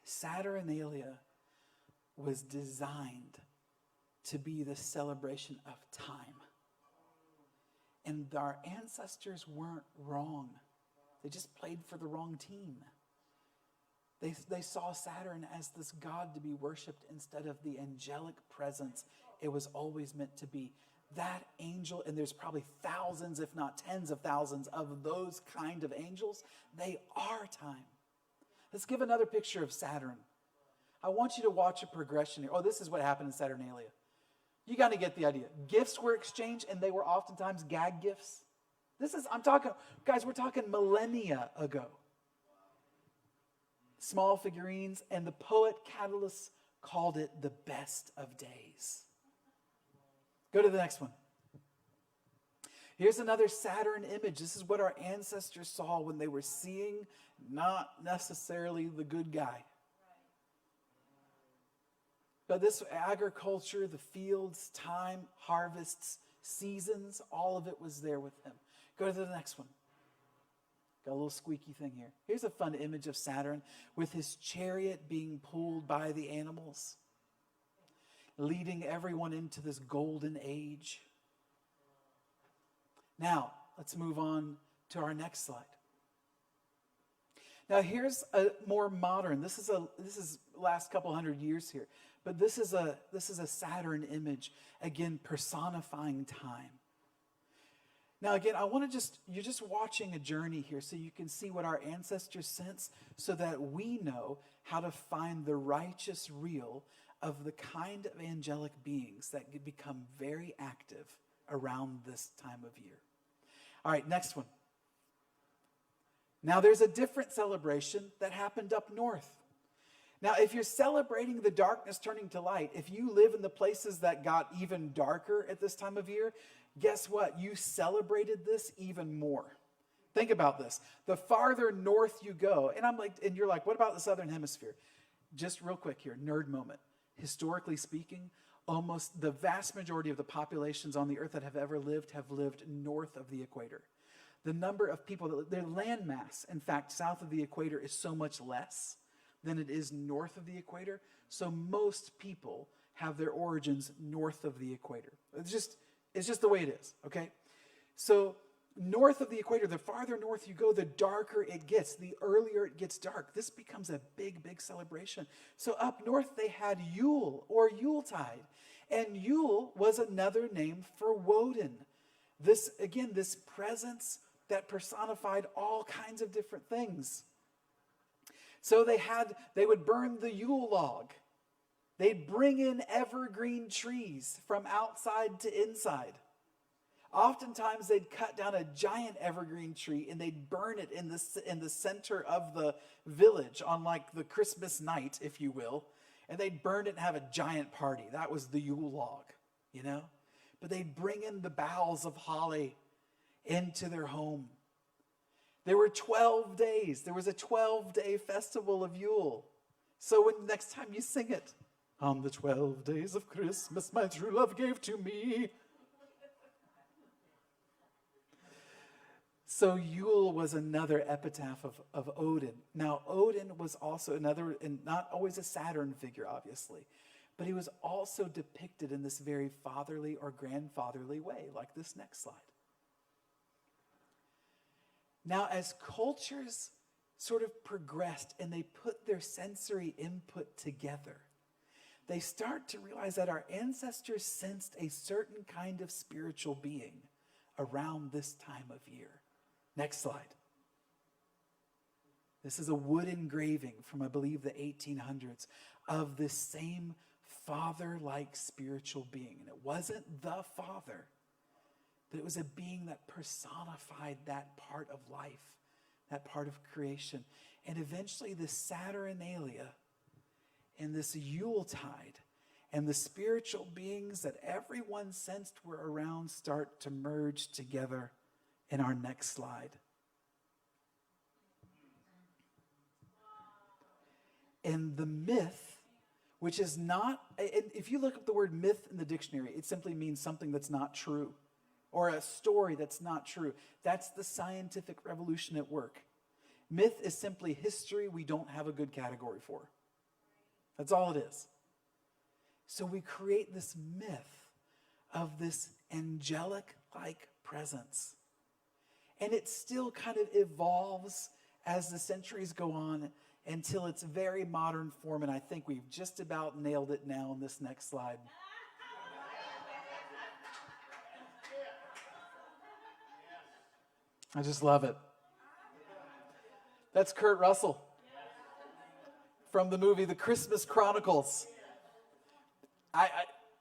Saturnalia was designed to be the celebration of time. And our ancestors weren't wrong. They just played for the wrong team. They saw Saturn as this god to be worshipped instead of the angelic presence it was always meant to be. That angel, and there's probably thousands, if not tens of thousands of those kind of angels, they are time. Let's give another picture of Saturn. I want you to watch a progression here. Oh, this is what happened in Saturnalia. You got to get the idea. Gifts were exchanged, and they were oftentimes gag gifts. We're talking millennia ago. Small figurines, and the poet Catullus called it the best of days. Go to the next one. Here's another Saturn image. This is what our ancestors saw when they were seeing not necessarily the good guy. But this agriculture, the fields, time, harvests, seasons, all of it was there with him. Go to the next one. Got a little squeaky thing here. Here's a fun image of Saturn with his chariot being pulled by the animals, leading everyone into this golden age. Now, let's move on to our next slide. Now, here's a more modern. This is last couple hundred years here, but this is a Saturn image, again personifying time. Now, again, you're just watching a journey here so you can see what our ancestors sense so that we know how to find the righteous real of the kind of angelic beings that could become very active around this time of year. All right, next one. Now, there's a different celebration that happened up north. Now, if you're celebrating the darkness turning to light, if you live in the places that got even darker at this time of year, guess what? You celebrated this even more. Think about this. The farther north you go, and you're like, what about the southern hemisphere? Just real quick here, nerd moment. Historically speaking, almost the vast majority of the populations on the earth that have ever lived have lived north of the equator. The number of people, their land mass, in fact, south of the equator is so much less than it is north of the equator. So most people have their origins north of the equator. It's just the way it is, okay? So north of the equator, the farther north you go, the darker it gets, the earlier it gets dark. This becomes a big, big celebration. So up north, they had Yule or Yuletide. And Yule was another name for Woden. This presence that personified all kinds of different things. So they would burn the Yule log. They'd bring in evergreen trees from outside to inside. Oftentimes, they'd cut down a giant evergreen tree and they'd burn it in the center of the village on like the Christmas night, if you will. And they'd burn it and have a giant party. That was the Yule log, you know? But they'd bring in the boughs of holly into their home. There were 12 days. There was a 12-day festival of Yule. So when next time you sing it, on the 12 days of Christmas, my true love gave to me. So Yule was another epitaph of Odin. Now, Odin was also another, and not always a Saturn figure, obviously, but he was also depicted in this very fatherly or grandfatherly way, like this next slide. Now, as cultures sort of progressed and they put their sensory input together, they start to realize that our ancestors sensed a certain kind of spiritual being around this time of year. Next slide. This is a wood engraving from, I believe, the 1800s of this same father-like spiritual being. And it wasn't the Father, but it was a being that personified that part of life, that part of creation. And eventually the Saturnalia and this Yuletide and the spiritual beings that everyone sensed were around start to merge together in our next slide. And the myth which is not, and if you look up the word myth in the dictionary, it simply means something that's not true, or a story that's not true. That's the scientific revolution at work. Myth is simply history we don't have a good category for. That's all it is. So we create this myth of this angelic-like presence. And it still kind of evolves as the centuries go on until its very modern form. And I think we've just about nailed it now in this next slide. I just love it. That's Kurt Russell from the movie The Christmas Chronicles.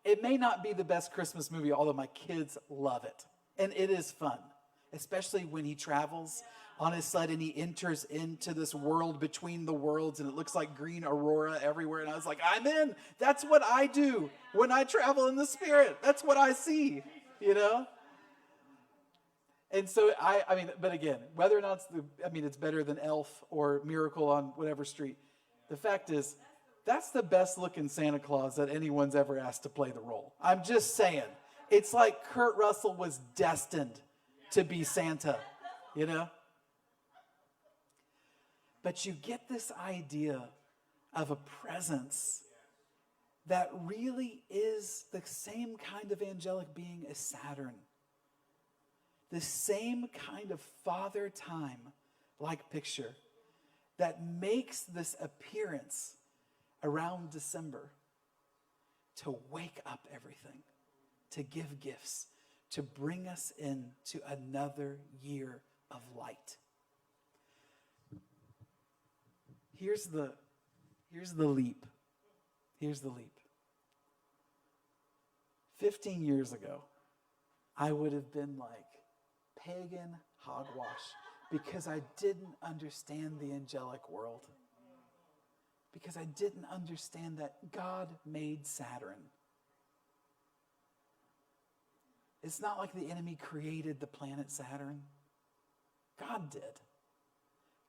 It may not be the best Christmas movie, although my kids love it. And it is fun, especially when he travels on his sled and he enters into this world between the worlds and it looks like green aurora everywhere. And I was like, I'm in. That's what I do when I travel in the Spirit. That's what I see, you know? And so, I mean, but again, whether or not it's better than Elf or Miracle on whatever street, the fact is, that's the best looking Santa Claus that anyone's ever asked to play the role. I'm just saying. It's like Kurt Russell was destined to be Santa, you know? But you get this idea of a presence that really is the same kind of angelic being as Saturn. The same kind of father time-like picture that makes this appearance around December to wake up everything, to give gifts, to bring us into another year of light. Here's the leap. Here's the leap. 15 years ago, I would have been like pagan hogwash because I didn't understand the angelic world. Because I didn't understand that God made Saturn. It's not like the enemy created the planet Saturn. God did.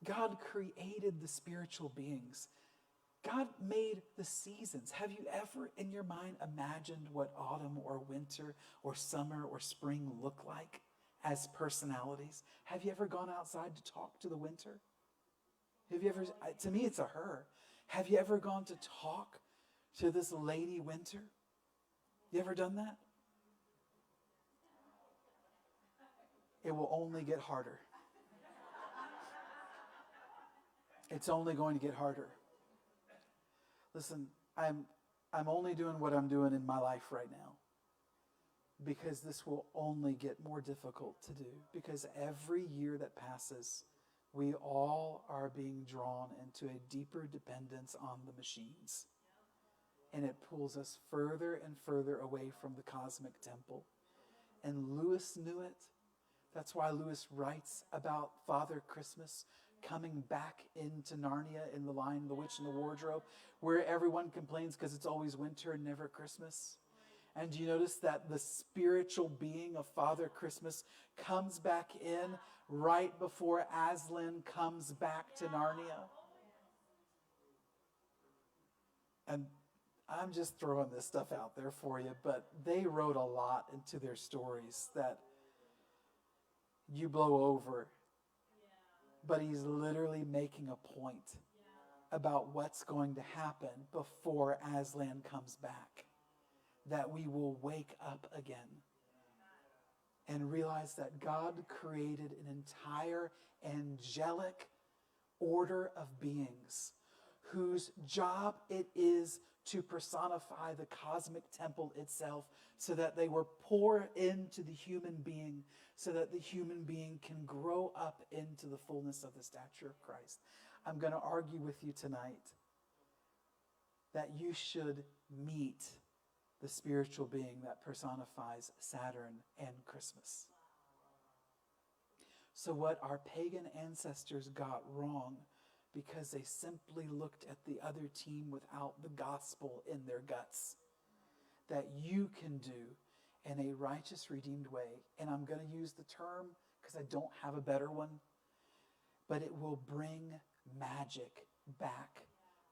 God created the spiritual beings. God made the seasons. Have you ever in your mind imagined what autumn or winter or summer or spring look like as personalities? Have you ever gone outside to talk to the winter? Have you ever, to me it's a her. Have you ever gone to talk to this lady winter? You ever done that? It will only get harder. It's only going to get harder. Listen, I'm only doing what I'm doing in my life right now because this will only get more difficult to do. Because every year that passes, we all are being drawn into a deeper dependence on the machines. And it pulls us further and further away from the cosmic temple. And Lewis knew it. That's why Lewis writes about Father Christmas coming back into Narnia in the line The Witch and the Wardrobe, where everyone complains because it's always winter and never Christmas. And do you notice that the spiritual being of Father Christmas comes back in right before Aslan comes back to Narnia? And I'm just throwing this stuff out there for you, but they wrote a lot into their stories that you blow over. But he's literally making a point about what's going to happen before Aslan comes back. That we will wake up again and realize that God created an entire angelic order of beings whose job it is to personify the cosmic temple itself so that they were poured into the human being so that the human being can grow up into the fullness of the stature of Christ. I'm going to argue with you tonight that you should meet the spiritual being that personifies Saturn and Christmas. So what our pagan ancestors got wrong because they simply looked at the other team without the gospel in their guts, that you can do in a righteous, redeemed way. And I'm going to use the term because I don't have a better one, but it will bring magic back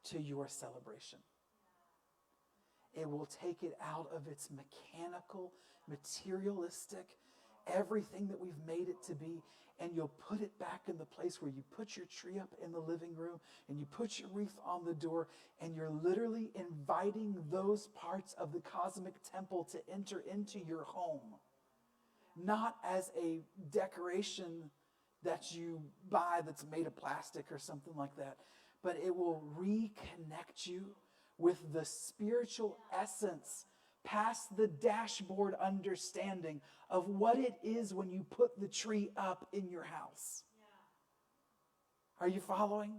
to your celebration. It will take it out of its mechanical, materialistic, everything that we've made it to be, and you'll put it back in the place where you put your tree up in the living room and you put your wreath on the door, and you're literally inviting those parts of the cosmic temple to enter into your home. Not as a decoration that you buy that's made of plastic or something like that, but it will reconnect you with the spiritual essence past the dashboard understanding of what it is when you put the tree up in your house. Are you following?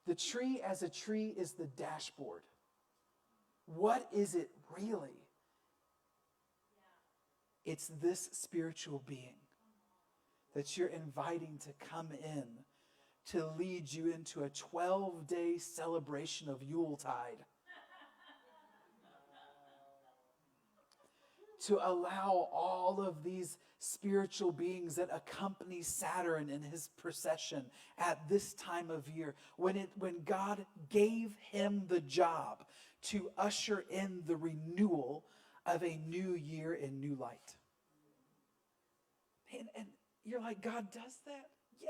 The tree as a tree is the dashboard. What is it really? It's this spiritual being that you're inviting to come in to lead you into a 12-day celebration of Yuletide. To allow all of these spiritual beings that accompany Saturn in his procession at this time of year, when God gave him the job to usher in the renewal of a new year in new light. And you're like, God does that? Yeah.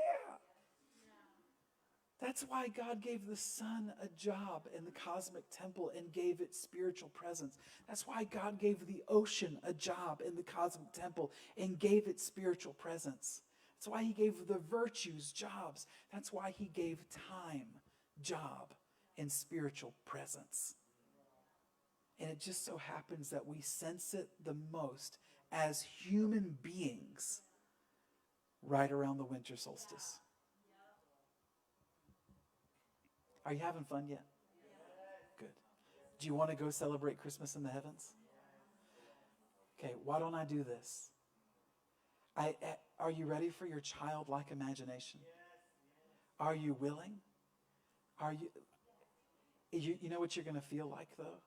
That's why God gave the sun a job in the cosmic temple and gave it spiritual presence. That's why God gave the ocean a job in the cosmic temple and gave it spiritual presence. That's why he gave the virtues jobs. That's why he gave time job and spiritual presence. And it just so happens that we sense it the most as human beings right around the winter solstice. Are you having fun yet? Good. Do you want to go celebrate Christmas in the heavens? Okay, why don't I do this? Are you ready for your childlike imagination? Are you willing? You know what you're going to feel like, though?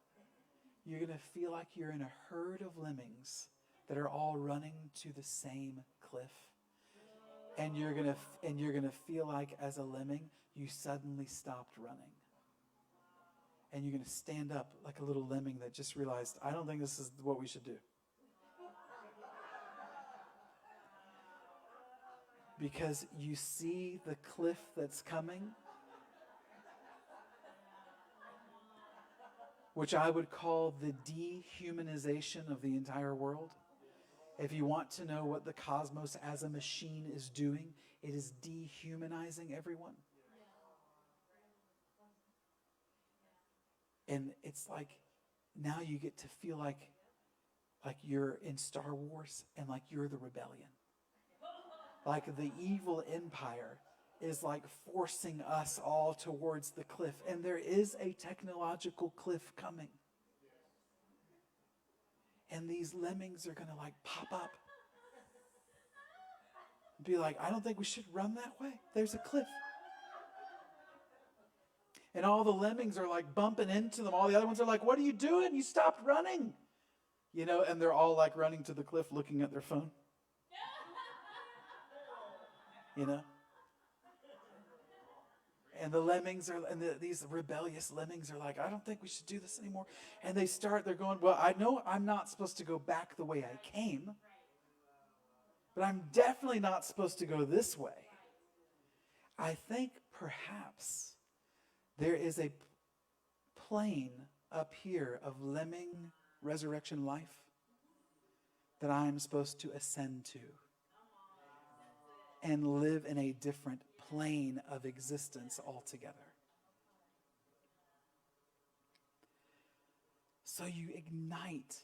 You're going to feel like you're in a herd of lemmings that are all running to the same cliff. And you're going to feel like, as a lemming, you suddenly stopped running. And you're going to stand up like a little lemming that just realized, I don't think this is what we should do. Because you see the cliff that's coming, which I would call the dehumanization of the entire world. If you want to know what the cosmos as a machine is doing, it is dehumanizing everyone. And it's like, now you get to feel like you're in Star Wars and like you're the rebellion. Like the evil empire is like forcing us all towards the cliff. And there is a technological cliff coming. And these lemmings are going to like pop up. Be like, I don't think we should run that way. There's a cliff. And all the lemmings are like bumping into them. All the other ones are like, what are you doing? You stopped running. You know, and they're all like running to the cliff looking at their phone. You know? And the lemmings are, and these rebellious lemmings are like, I don't think we should do this anymore. And they're going, well, I know I'm not supposed to go back the way I came, but I'm definitely not supposed to go this way. I think perhaps there is a plane up here of lemming resurrection life that I'm supposed to ascend to and live in a different plane of existence altogether. So you ignite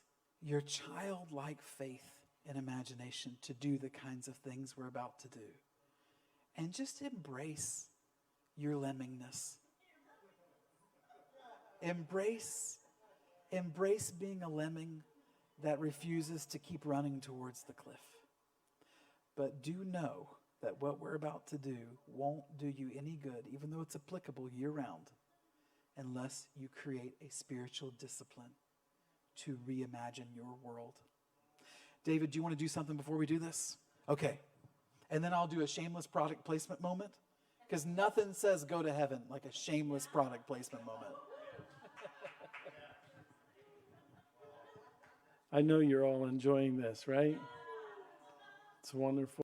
your childlike faith and imagination to do the kinds of things we're about to do. And just embrace your lemmingness. Embrace being a lemming that refuses to keep running towards the cliff. But do know that what we're about to do won't do you any good, even though it's applicable year-round, unless you create a spiritual discipline to reimagine your world. David, do you want to do something before we do this? Okay. And then I'll do a shameless product placement moment, because nothing says go to heaven like a shameless product placement moment. I know you're all enjoying this, right? It's wonderful.